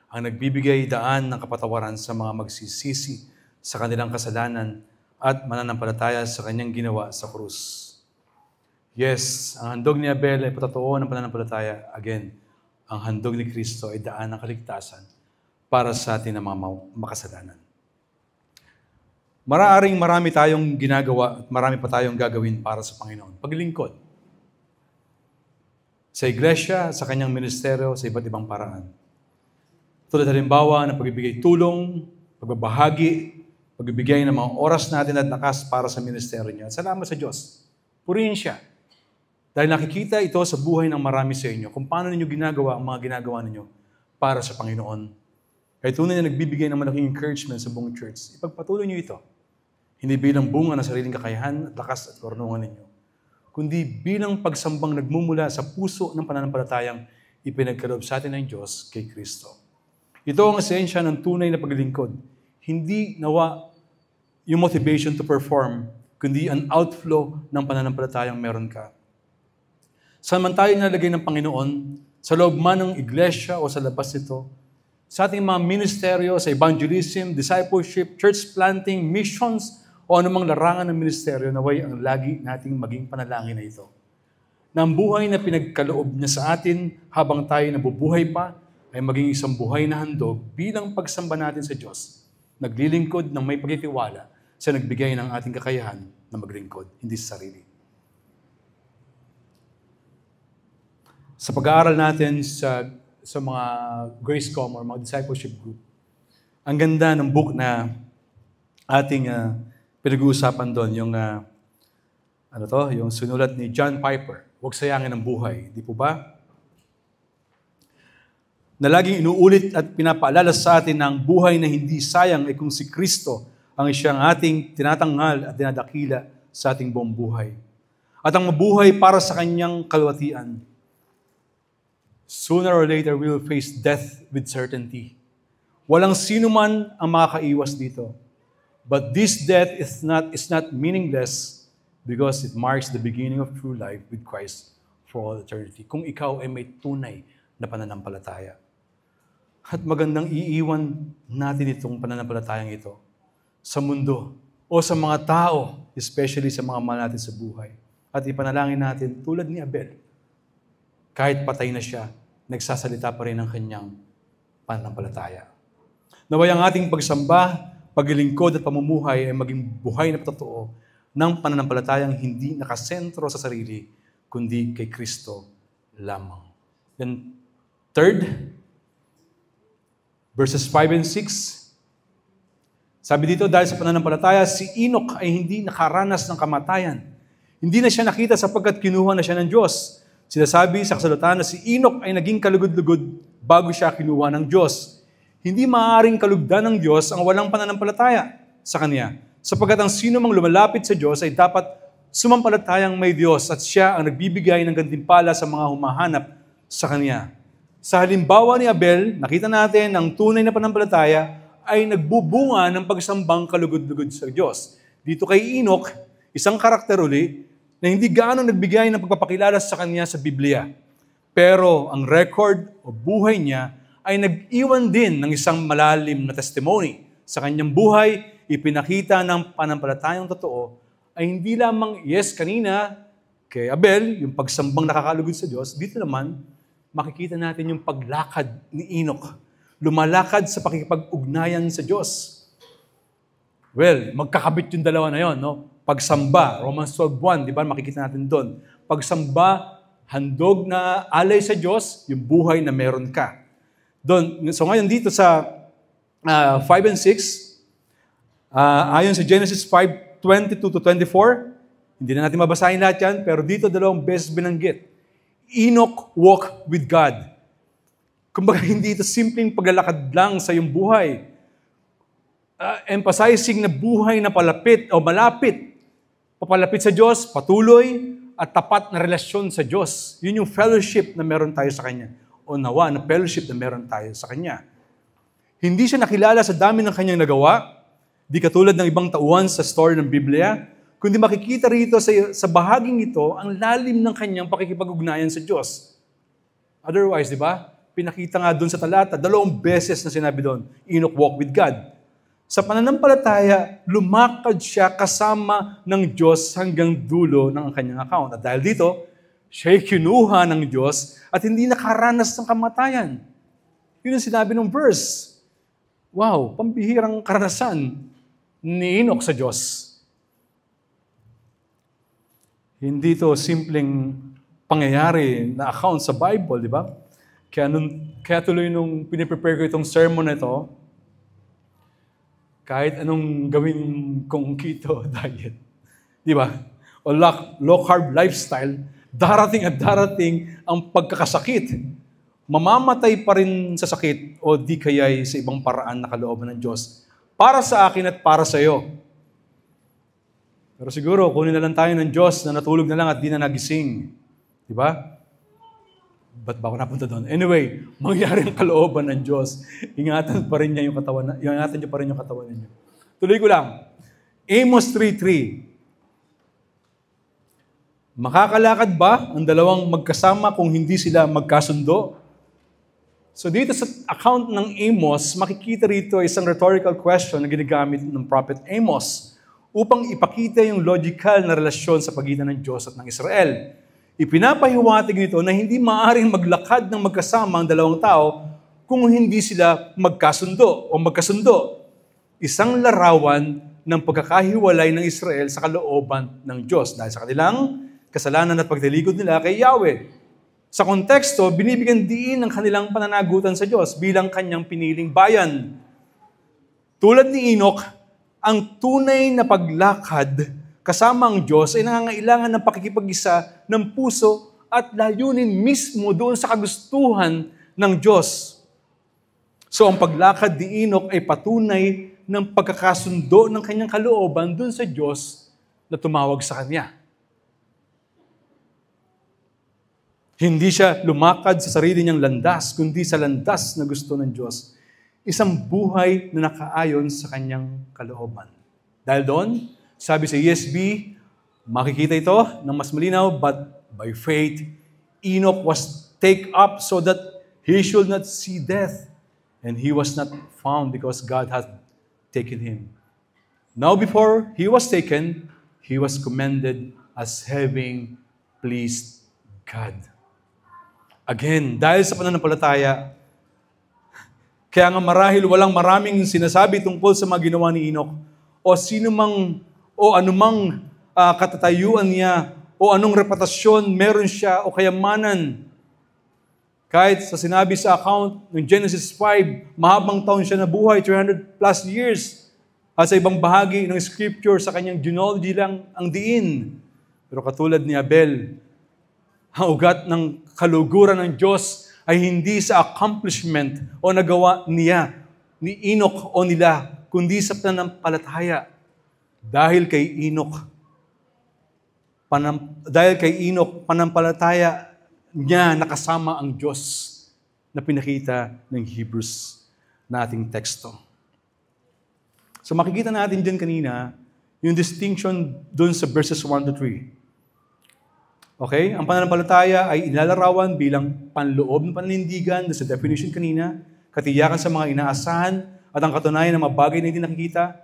ang nagbibigay daan ng kapatawaran sa mga magsisisi sa kanilang kasalanan at mananampalataya sa kanyang ginawa sa krus. Yes, ang handog ni Abel ay patotoo ng pananampalataya. Again, ang handog ni Kristo ay daan ng kaligtasan para sa atin na mga makasalanan. Maaaring marami tayong ginagawa at marami pa tayong gagawin para sa Panginoon. Paglingkod. Sa iglesia, sa kanyang ministeryo, sa iba't ibang paraan. Tulad halimbawa ng pagbibigay tulong, pagbabahagi, pagbibigay ng mga oras natin at lakas para sa ministeryo niya. Salamat sa Diyos. Purihin siya. Dahil nakikita ito sa buhay ng marami sa inyo kung paano ninyo ginagawa ang mga ginagawa ninyo para sa Panginoon. Kaya tunay na nagbibigay ng malaking encouragement sa buong church. Ipagpatuloy niyo ito. Hindi bilang bunga ng sariling kakayahan at lakas at karunungan ninyo, kundi bilang pagsambang nagmumula sa puso ng pananampalatayang ipinagkaloob sa atin ng Diyos kay Kristo. Ito ang esensya ng tunay na paglilingkod. Hindi nawa yung motivation to perform, kundi an outflow ng pananampalatayang meron ka. Saan man tayo nalagay ng Panginoon, sa loob man ng iglesia o sa labas nito, sa ating mga ministeryo, sa evangelism, discipleship, church planting, missions, o anumang larangan ng ministeryo, naway ang lagi nating maging panalangin na ito. Na ang buhay na pinagkaloob niya sa atin habang tayo nabubuhay pa, ay maging isang buhay na handog bilang pagsamba natin sa Diyos, naglilingkod ng may pagtitiwala sa nagbigay ng ating kakayahan na maglingkod, hindi sa sarili. Sa pag-aaral natin sa mga Gracecom or mga discipleship group, ang ganda ng book na ating pinag-uusapan doon, yung sinulat ni John Piper, Huwag Sayangin ang Buhay. Di po ba? Na laging inuulit at pinapaalala sa atin na ang buhay na hindi sayang ay kung si Kristo ang siyang ating tinatanghal at dinadakila sa ating buong buhay. At ang mabuhay para sa kanyang kalwatian, sooner or later, we will face death with certainty. Walang sino man ang makakaiwas dito. But this death is not meaningless because it marks the beginning of true life with Christ for all eternity. Kung ikaw ay may tunay na pananampalataya. At magandang iiwan natin itong pananampalatayang ito sa mundo o sa mga tao, especially sa mga mahal natin sa buhay. At ipanalangin natin tulad ni Abel. Kahit patay na siya, nagsasalita pa rin ang kanyang pananampalataya. Naway ang ating pagsamba, paglilingkod at pamumuhay ay maging buhay na totoo ng pananampalatayang hindi nakasentro sa sarili, kundi kay Kristo lamang. Then, third, verses 5 and 6, sabi dito, dahil sa pananampalataya, si Enoch ay hindi nakaranas ng kamatayan. Hindi na siya nakita sapagkat kinuha na siya ng Diyos. Sinasabi sa kasulatan na si Enoch ay naging kalugod-lugod bago siya kinuha ng Diyos. Hindi maaaring kalugdan ng Diyos ang walang pananampalataya sa Kanya. Sapagkat ang sino mang lumalapit sa Diyos ay dapat sumampalatayang may Diyos at siya ang nagbibigay ng gantimpala sa mga humahanap sa Kanya. Sa halimbawa ni Abel, nakita natin ang tunay na pananampalataya ay nagbubunga ng pagsambang kalugod-lugod sa Diyos. Dito kay Enoch, isang karakter uli na hindi gaano nagbigay ng pagpapakilala sa Kanya sa Biblia. Pero ang record o buhay niya ay nag-iwan din ng isang malalim na testimony. Sa kanyang buhay, ipinakita ng panampalatayang totoo ay hindi lamang, yes, kanina, kay Abel, yung pagsambang nakakalugod sa Diyos, dito naman, makikita natin yung paglakad ni Enoch. Lumalakad sa pakikipag-ugnayan sa Diyos. Well, magkakabit yung dalawa na yon, no? Pagsamba, Romans 12:1, di ba? Makikita natin doon. Pagsamba, handog na alay sa Diyos, yung buhay na meron ka. Doon, so ngayon dito sa 5 and 6, ayon sa Genesis 5:22-24, hindi na natin mabasahin lahat yan, pero dito 2 beses binanggit. Enoch walked with God. Kumbaga, hindi ito simpleng paglalakad lang sa iyong buhay. Emphasizing na buhay na palapit o malapit. Papalapit sa Diyos, patuloy, at tapat na relasyon sa Diyos. Yun yung fellowship na meron tayo sa Kanya. O nawa na fellowship na meron tayo sa Kanya. Hindi siya nakilala sa dami ng Kanyang nagawa, di katulad ng ibang tauhan sa story ng Biblia, kundi makikita rito sa bahaging ito ang lalim ng Kanyang pakikipag-ugnayan sa Diyos. Otherwise, di ba? Pinakita nga doon sa talata, 2 beses na sinabi doon, Enoch walked with God. Sa pananampalataya, lumakad siya kasama ng Diyos hanggang dulo ng kanyang account. At dahil dito, siya'y kinuha ng Diyos at hindi nakaranas ng kamatayan. Yun ang sinabi ng verse. Wow, pambihirang karanasan ni Enoch sa Diyos. Hindi ito simpleng pangyayari na account sa Bible, di ba? Kaya tuloy nung piniprepare ko itong sermon na ito, kahit anong gawin kong keto diet, di ba? O low-carb lifestyle, darating at darating ang pagkakasakit. Mamamatay pa rin sa sakit o di kaya'y sa ibang paraan na kalooban ng Diyos. Para sa akin at para sa iyo. Pero siguro, kunin na lang tayo ng Diyos na natulog na lang at di na nagising. Di ba? Ba't ba ako napunta doon? Anyway, mangyari ang kalooban ng Diyos. Ingatan pa rin niya yung katawan, ingatan niyo pa rin yung katawan ninyo. Tuloy ko lang. Amos 3:3. Makakalakad ba ang dalawang magkasama kung hindi sila magkasundo? So dito sa account ng Amos, makikita rito isang rhetorical question na ginagamit ng prophet Amos upang ipakita yung logical na relasyon sa pagitan ng Diyos at ng Israel. Ipinapahiwatig nito na hindi maaaring maglakad ng magkasama ang dalawang tao kung hindi sila magkasundo o magkasundo. Isang larawan ng pagkakahiwalay ng Israel sa kalooban ng Diyos dahil sa kanilang kasalanan at pagtalikod nila kay Yahweh. Sa konteksto, binibigyan diin ng kanilang pananagutan sa Diyos bilang kanyang piniling bayan. Tulad ni Enoch, ang tunay na paglakad kasama ang Diyos ay nangangailangan ng pakikipag-isa ng puso at layunin mismo doon sa kagustuhan ng Diyos. So ang paglakad ni Enoch ay patunay ng pagkakasundo ng kanyang kalooban doon sa Diyos na tumawag sa kanya. Hindi siya lumakad sa sarili niyang landas, kundi sa landas na gusto ng Diyos. Isang buhay na nakaayon sa kanyang kalooban. Dahil doon, sabi sa ESV, makikita ito ng mas malinaw, but by faith, Enoch was taken up so that he should not see death. And he was not found because God had taken him. Now before he was taken, he was commended as having pleased God. Again, dahil sa pananampalataya, kaya nga marahil walang maraming sinasabi tungkol sa mga ginawa ni Enoch o sino mang o anumang katatayuan niya, o anong reputasyon meron siya, o kayamanan. Kahit sa sinabi sa account ng Genesis 5, mahabang taon siya na buhay, 300 plus years. At sa ibang bahagi ng scripture, sa kanyang genealogy lang ang diin. Pero katulad ni Abel, ang ugat ng kaluguran ng Diyos ay hindi sa accomplishment o nagawa niya, ni Enoch o nila, kundi sa pananampalataya. Dahil kay Enoch, panampalataya niya nakasama ang Diyos na pinakita ng Hebrews na ating teksto. So makikita natin dyan kanina yung distinction dun sa verses 1 to 3. Okay? Ang pananampalataya ay ilalarawan bilang panloob ng paninindigan sa definition kanina, katiyakan sa mga inaasahan at ang katunayan ng mga bagay na hindi nakikita.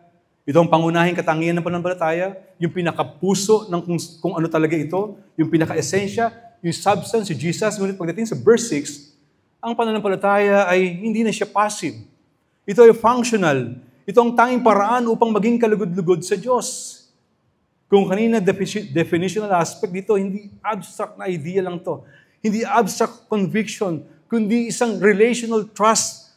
Ito ang pangunahing katangian ng pananampalataya, yung pinakapuso ng kung ano talaga ito, yung pinaka-esensya, yung substance, si Jesus. Ngunit pagdating sa verse 6, ang pananampalataya ay hindi na siya passive. Ito ay functional. Ito ang tanging paraan upang maging kalugod-lugod sa Diyos. Kung kanina definitional aspect dito, hindi abstract na idea lang to. Hindi abstract conviction, kundi isang relational trust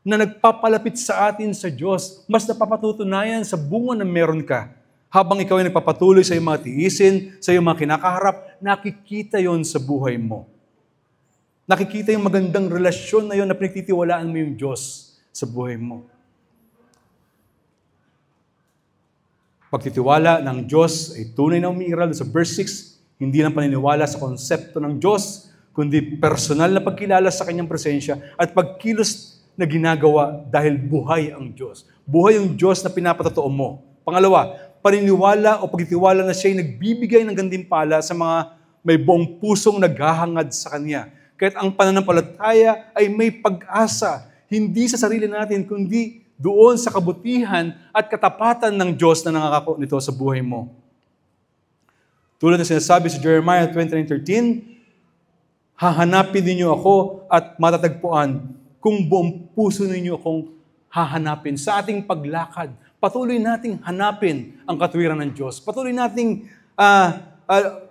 na nagpapalapit sa atin sa Diyos. Mas napapatutunayan sa bunga na meron ka. Habang ikaw ay nagpapatuloy sa iyong mga tiisin, sa iyong mga kinakaharap, nakikita yon sa buhay mo. Nakikita yung magandang relasyon na yon na pinagtitiwalaan mo yung Diyos sa buhay mo. Pagtitiwala ng Diyos ay tunay na umiiral sa verse 6, hindi lang paniniwala sa konsepto ng Diyos, kundi personal na pagkilala sa Kanyang presensya at pagkilos na ginagawa dahil buhay ang Diyos. Buhay ang Diyos na pinapatotoo mo. Pangalawa, paniniwala o pagtitiwala na siya'y nagbibigay ng gantimpala sa mga may buong pusong naghahangad sa Kanya. Kahit ang pananampalataya ay may pag-asa, hindi sa sarili natin, kundi doon sa kabutihan at katapatan ng Diyos na nangako nito sa buhay mo. Tulad na sinasabi sa Jeremiah 29:13, hahanapin ninyo ako at matatagpuan kung buong puso ninyo akong hahanapin. Sa ating paglakad, patuloy nating hanapin ang katwiran ng Diyos. Patuloy nating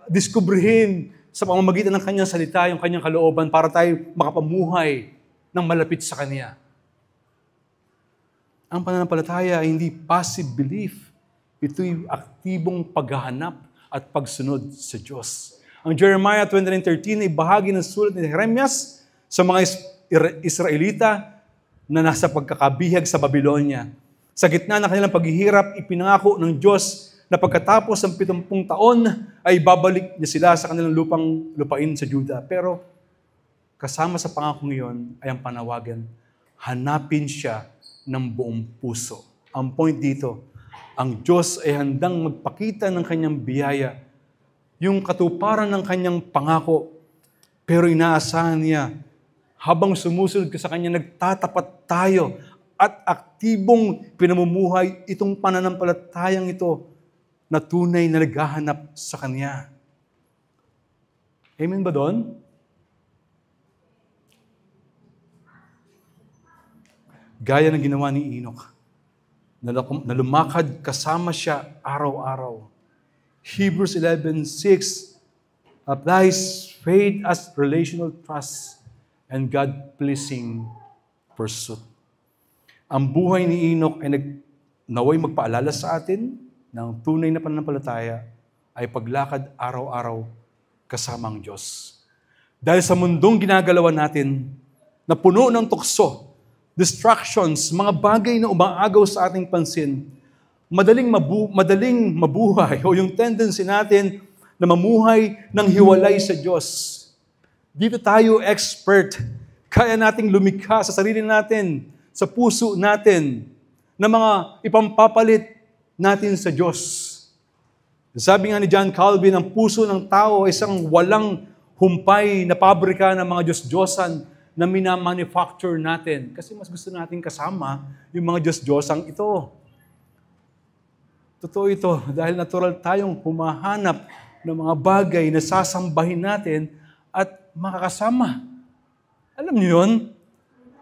diskubrihin sa pamamagitan ng Kanyang salita, yung Kanyang kalooban para tayo makapamuhay ng malapit sa Kanya. Ang pananampalataya ay hindi passive belief. Ito'y aktibong paghahanap at pagsunod sa Diyos. Ang Jeremiah 29:13 ay bahagi ng sulat ni Jeremias sa mga Israelita na nasa pagkakabihag sa Babylonia. Sa gitna ng kanilang paghihirap, ipinangako ng Diyos na pagkatapos ng 70 taon ay babalik niya sila sa kanilang lupain sa Juda. Pero kasama sa pangako ngayon ay ang panawagan, hanapin siya ng buong puso. Ang point dito, ang Diyos ay handang magpakita ng kanyang biyaya, yung katuparan ng kanyang pangako, pero inaasahan niya, habang sumusunod ka sa Kanya, nagtatapat tayo at aktibong pinamumuhay itong pananampalatayang ito na tunay na naghahanap sa Kanya. Amen ba doon? Gaya ng ginawa ni Enoch, na lumakad kasama siya araw-araw. Hebrews 11:6 applies faith as relational trust and God-pleasing pursuit. Ang buhay ni Enoch ay naway magpaalala sa atin ng tunay na pananampalataya ay paglakad araw-araw kasama ang Diyos. Dahil sa mundong ginagalawan natin na puno ng tukso, distractions, mga bagay na umaagaw sa ating pansin, madaling mabuhay o yung tendency natin na mamuhay ng hiwalay sa Diyos. Dito tayo expert. Kaya nating lumikha sa sarili natin, sa puso natin, na mga ipampapalit natin sa Diyos. Sabi nga ni John Calvin, ang puso ng tao ay isang walang humpay na pabrika ng mga Diyos-Diyosan na minamanufacture natin. Kasi mas gusto natin kasama yung mga Diyos-Diyosang ito. Totoo ito, dahil natural tayong humahanap ng mga bagay na sasambahin natin at makakasama. Alam niyo yun?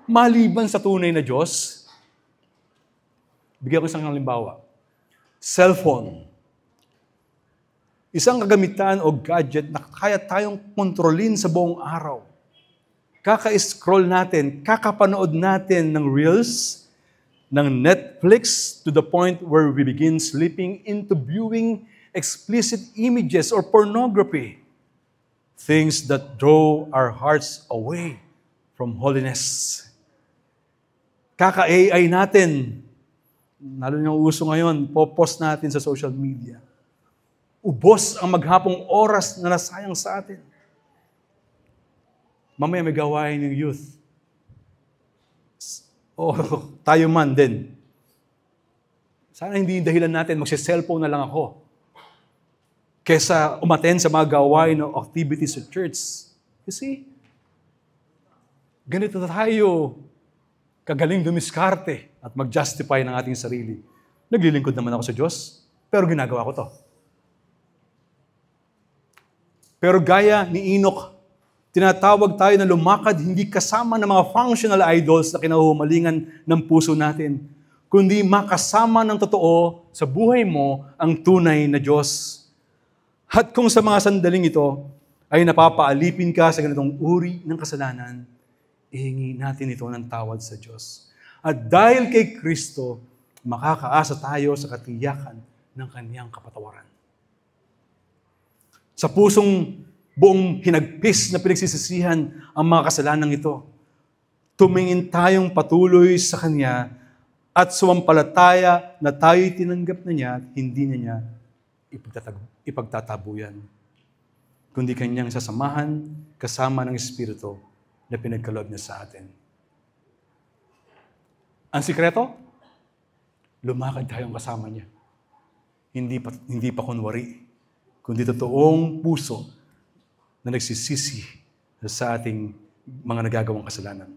Maliban sa tunay na Diyos. Bigyan ko isang halimbawa. Cellphone. Isang kagamitan o gadget na kaya tayong kontrolin sa buong araw. Kaka-scroll natin, kakapanood natin ng Reels, ng Netflix, to the point where we begin slipping into viewing explicit images or pornography. Things that draw our hearts away from holiness. Kaka-AI natin. Lalo na yung uso ngayon, popost natin sa social media. Ubos ang maghapong oras na nasayang sa atin. Mamaya may gawain yung youth. O tayo man din. Sana hindi yung dahilan natin, magsi-cellphone na lang ako. Kesa umattend sa mga gawain o activities sa church. You see? Ganito tayo kagaling dumiskarte at mag-justify ng ating sarili. Naglilingkod naman ako sa Diyos, pero ginagawa ko to. Pero gaya ni Enoch, tinatawag tayo na lumakad hindi kasama ng mga functional idols na kinahumalingan ng puso natin, kundi makasama ng totoo sa buhay mo ang tunay na Diyos. At kung sa mga sandaling ito ay napapaalipin ka sa ganitong uri ng kasalanan, ihingi natin ito ng tawad sa Diyos. At dahil kay Kristo, makakaasa tayo sa katiyakan ng Kanyang kapatawaran. Sa pusong buong hinagpis na pinagsisisihan ang mga kasalanang ito, tumingin tayong patuloy sa Kanya at sumampalataya na tayo'y tinanggap na niya at hindi niya ipagtatabuyan, kundi Kanyang sasamahan kasama ng Espiritu na pinagkaloob niya sa atin. Ang sikreto? Lumakad tayong kasama niya. Hindi pa kunwari, kundi totoong puso na nagsisisi sa ating mga nagagawang kasalanan.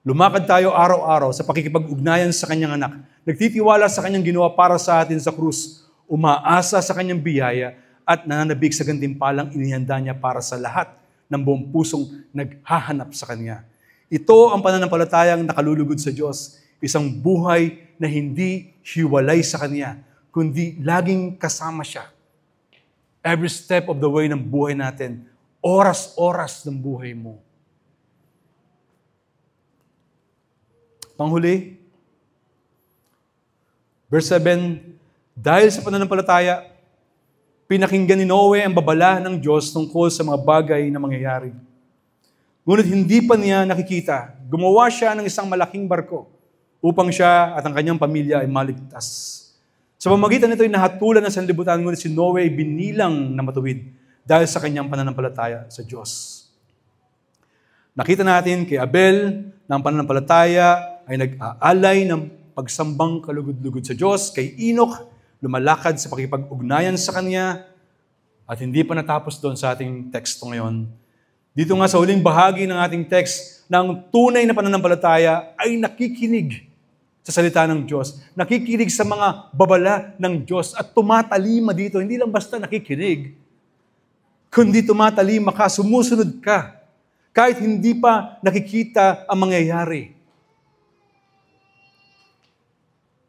Lumakad tayo araw-araw sa pakikipag-ugnayan sa Kanyang anak. Nagtitiwala sa Kanyang ginawa para sa atin sa krus. Umaasa sa Kanyang biyaya at nananabik sa gantimpalang inihanda niya para sa lahat ng buong pusong naghahanap sa Kanya. Ito ang pananampalatayang nakalulugod sa Diyos. Isang buhay na hindi hiwalay sa Kanya, kundi laging kasama siya. Every step of the way ng buhay natin, oras-oras ng buhay mo. Panghuli, verse 7, dahil sa pananampalataya, pinakinggan ni Noe ang babala ng Diyos tungkol sa mga bagay na mangyayari. Ngunit hindi pa niya nakikita, gumawa siya ng isang malaking barko upang siya at ang kanyang pamilya ay maligtas. Sa pamamagitan nito ay nahatulan ng sanlibutan, ngunit si Noe ay binilang na matuwid dahil sa kanyang pananampalataya sa Diyos. Nakita natin kay Abel na ang pananampalataya ay nag-aalay ng pagsambang kalugod-lugod sa Diyos. Kay Enoch, lumalakad sa pakipag-ugnayan sa Kanya. At hindi pa natapos doon sa ating teksto ngayon. Dito nga sa huling bahagi ng ating text, na ang tunay na pananampalataya ay nakikinig sa salita ng Diyos. Nakikinig sa mga babala ng Diyos at tumatalima dito. Hindi lang basta nakikinig, kundi tumatalima ka, sumusunod ka. Kahit hindi pa nakikita ang mangyayari.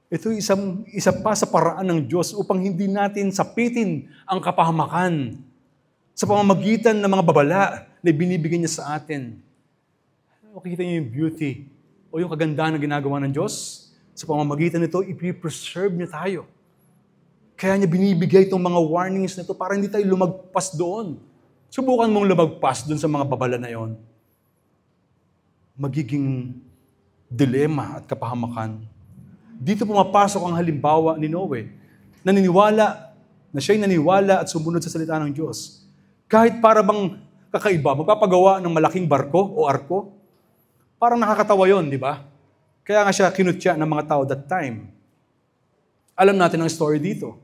Ito isa pa sa paraan ng Diyos upang hindi natin sapitin ang kapahamakan sa pamamagitan ng mga babala na binibigyan niya sa atin. Makikita niyo yung beauty o yung kagandahan na ginagawa ng Diyos. Sa pamamagitan nito, ipipreserve niya tayo. Kaya niya binibigay itong mga warnings na ito para hindi tayo lumagpas doon. Subukan mong lumagpas doon sa mga babala na yon. Magiging dilema at kapahamakan. Dito pumapasok ang halimbawa ni Noe. Siya'y naniwala at sumunod sa salita ng Diyos. Kahit para bang kakaiba, magpapagawa ng malaking barko o arko, parang nakakatawa yon, di ba? Kaya nga siya kinutya ng mga tao that time. Alam natin ang story dito.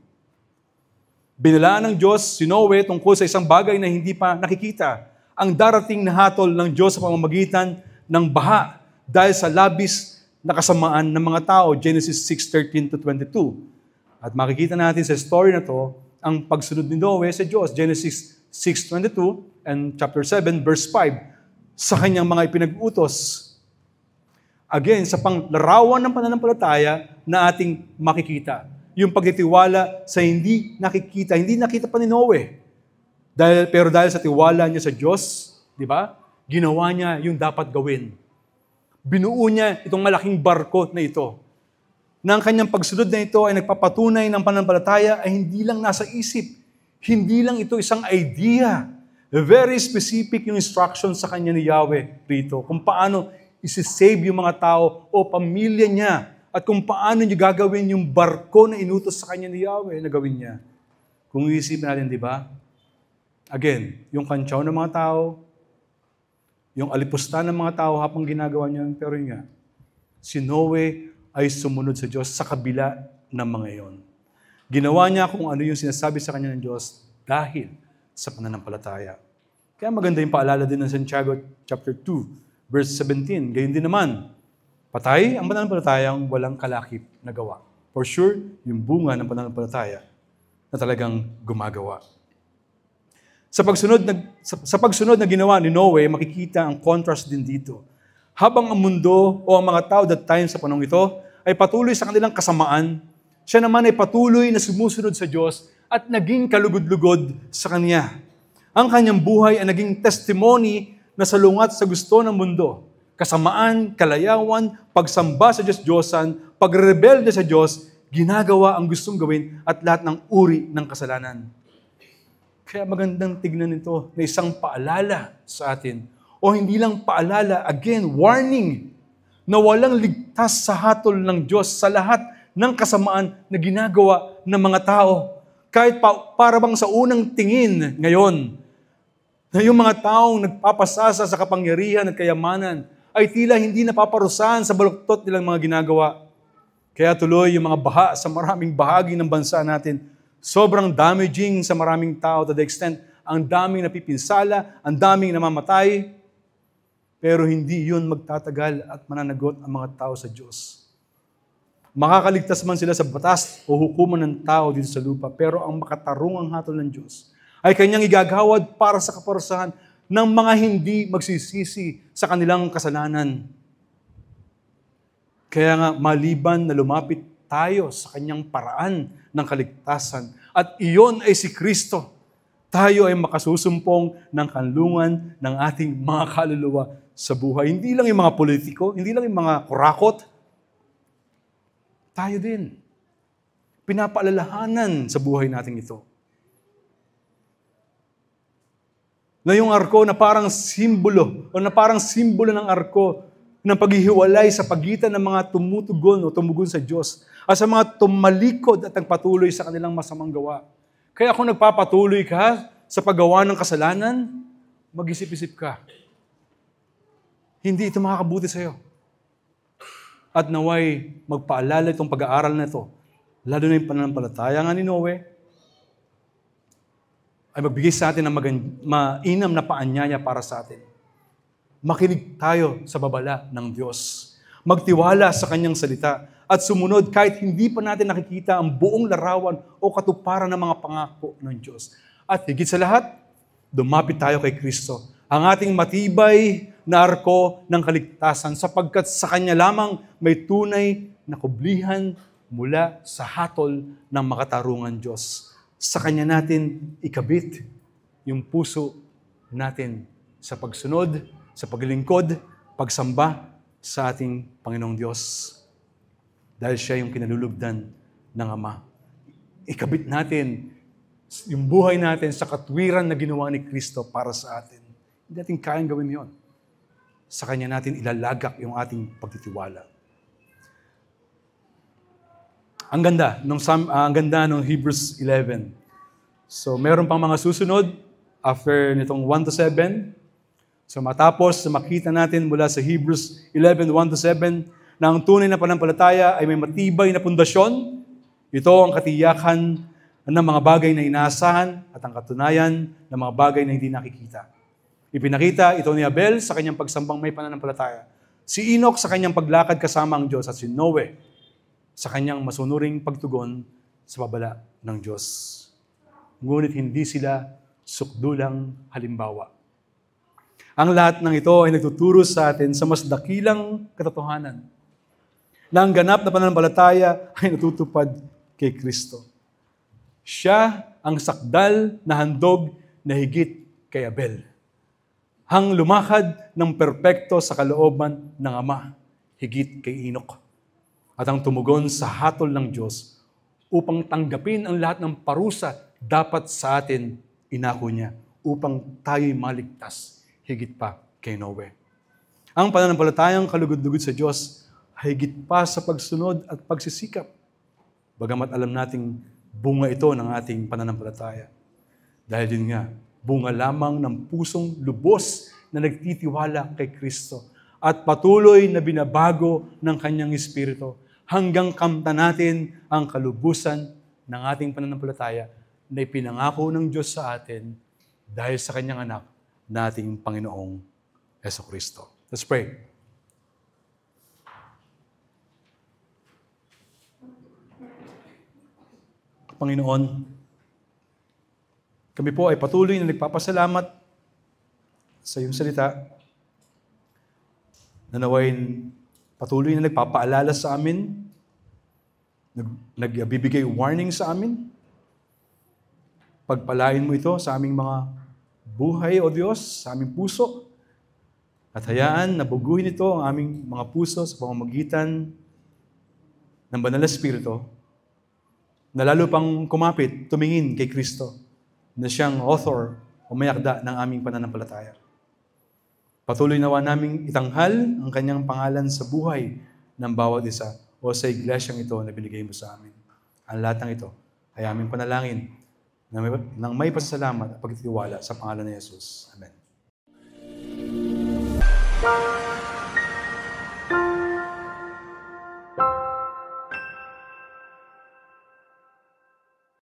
Binalaan ng Diyos si Noe tungkol sa isang bagay na hindi pa nakikita. Ang darating na hatol ng Diyos sa pamamagitan ng baha dahil sa labis na kasamaan ng mga tao. Genesis 6:13-22. At makikita natin sa story na to ang pagsunod ni Noe sa Diyos. Genesis 6:22 and chapter 7 verse 5 sa kanyang mga ipinag-utos. Again, sa panglarawan ng pananampalataya na ating makikita. Yung pagtitiwala sa hindi nakita pa ni Noe. Pero dahil sa tiwala niya sa Diyos, di ba? Ginawa niya yung dapat gawin. Binuo niya itong malaking barko na ito. Na ang kanyang pagsunod na ito ay nagpapatunay ng pananampalataya ay hindi lang nasa isip. Hindi lang ito isang idea. Very specific yung instruction sa kanya ni Yahweh rito kung paano isisave yung mga tao o pamilya niya at kung paano niya gagawin yung barko na inutos sa kanya ni Yahweh na gawin niya. Kung iisipin natin, di ba? Again, yung kantsaw ng mga tao, yung alipusta ng mga tao habang ginagawa niya, pero yun nga, si Noe ay sumunod sa Diyos sa kabila ng mga iyon. Ginawa niya kung ano yung sinasabi sa kanya ng Diyos dahil sa pananampalataya. Kaya maganda yung paalala din ng Santiago chapter 2, verse 17. Gayon din naman, patay ang pananampalatayang walang kalakip na gawa. For sure, yung bunga ng pananampalataya na talagang gumagawa. Sa pagsunod na ginawa ni Noe, makikita ang contrast din dito. Habang ang mundo o ang mga tao that time sa panahon ito ay patuloy sa kanilang kasamaan, siya naman ay patuloy na sumusunod sa Diyos at naging kalugod-lugod sa Kanya. Ang kanyang buhay ay naging testimony na salungat sa gusto ng mundo. Kasamaan, kalayawan, pagsamba sa Diyos-Diyosan, pagrebelde sa Diyos, ginagawa ang gustong gawin at lahat ng uri ng kasalanan. Kaya magandang tignan nito na isang paalala sa atin. O hindi lang paalala, again, warning na walang ligtas sa hatol ng Diyos sa lahat ng kasamaan na ginagawa ng mga tao. Kahit para bang sa unang tingin ngayon, na yung mga taong nagpapasasa sa kapangyarihan at kayamanan ay tila hindi napaparusahan sa baluktot nilang mga ginagawa. Kaya tuloy yung mga baha sa maraming bahagi ng bansa natin, sobrang damaging sa maraming tao to the extent ang daming napipinsala, ang daming namamatay, pero hindi yun magtatagal at mananagot ang mga tao sa Diyos. Makakaligtas man sila sa batas o hukuman ng tao dito sa lupa, pero ang makatarungang hatol ng Diyos ay kanyang igagawad para sa kaparusahan ng mga hindi magsisisi sa kanilang kasalanan. Kaya nga, maliban na lumapit tayo sa kanyang paraan ng kaligtasan, at iyon ay si Kristo, tayo ay makasusumpong ng kanlungan ng ating mga kaluluwa sa buhay. Hindi lang yung mga politiko, hindi lang yung mga kurakot, tayo din. Pinapaalalahanan sa buhay natin ito. Na yung arko na parang simbolo ng arko ng paghihiwalay sa pagitan ng mga tumutugon o tumugon sa Diyos at sa mga tumalikod at nagpatuloy sa kanilang masamang gawa. Kaya kung nagpapatuloy ka sa paggawa ng kasalanan, mag-isip-isip ka. Hindi ito makakabuti sa'yo. At naway magpaalala itong pag-aaral na ito, lalo na yung pananampalataya nga ni Noe, ay magbigay sa atin ng mainam na paanyaya para sa atin. Makinig tayo sa babala ng Diyos. Magtiwala sa Kanyang salita at sumunod kahit hindi pa natin nakikita ang buong larawan o katuparan ng mga pangako ng Diyos. At higit sa lahat, dumapit tayo kay Kristo, ang ating matibay na arko ng kaligtasan sapagkat sa Kanya lamang may tunay na kublihan mula sa hatol ng makatarungan Diyos. Sa Kanya natin ikabit yung puso natin sa pagsunod, sa paglingkod, pagsamba sa ating Panginoong Diyos. Dahil siya yung kinalulugdan ng Ama. Ikabit natin yung buhay natin sa katwiran na ginawa ni Kristo para sa atin. Hindi natin kayang gawin yon. Sa Kanya natin ilalagak yung ating pagtitiwala. Ang ganda ng Hebrews 11. So, meron pang mga susunod after nitong 1-7. So, matapos makita natin mula sa Hebrews 11:1-7 na ang tunay na pananampalataya ay may matibay na pundasyon. Ito ang katiyakan ng mga bagay na inaasahan at ang katunayan ng mga bagay na hindi nakikita. Ipinakita ito ni Abel sa kanyang pagsambang may pananampalataya. Si Enoch sa kanyang paglakad kasama ang Diyos at si Noe sa kanyang masunuring pagtugon sa babala ng Diyos. Ngunit hindi sila sukdulang halimbawa. Ang lahat ng ito ay nagtuturo sa atin sa mas dakilang katotohanan na ang ganap na pananampalataya ay natutupad kay Kristo. Siya ang sakdal na handog na higit kay Abel. Hang lumakad ng perpekto sa kalooban ng Ama, higit kay Enoch. At ang tumugon sa hatol ng Diyos upang tanggapin ang lahat ng parusa dapat sa atin, inako niya, upang tayo'y maligtas, higit pa kay Noe. Ang pananampalatayang kalugod-lugod sa Diyos ay higit pa sa pagsunod at pagsisikap. Bagamat alam nating bunga ito ng ating pananampalataya. Dahil din nga, bunga lamang ng pusong lubos na nagtitiwala kay Kristo at patuloy na binabago ng Kanyang Espiritu hanggang kamtan natin ang kalubusan ng ating pananampalataya na ipinangako ng Diyos sa atin dahil sa Kanyang anak na ating Panginoong Jesucristo. Let's pray. Panginoon, kami po ay patuloy na nagpapasalamat sa iyong salita na nawain patuloy na nagpapaalala sa amin, nagbibigay warning sa amin. Pagpalain mo ito sa aming mga buhay, O Diyos, sa aming puso. At hayaan na buguhin ito ang aming mga puso sa pamamagitan ng Banal na Espiritu na lalo pang kumapit, tumingin kay Kristo na siyang author o mayakda ng aming pananampalataya. Patuloy nawa naming itanghal ang Kanyang pangalan sa buhay ng bawat isa o sa iglesyang ito na binigay mo sa amin. Ang lahat ng ito ay aming panalangin nang may pasasalamat at pagtitiwala sa pangalan ni Jesus. Amen.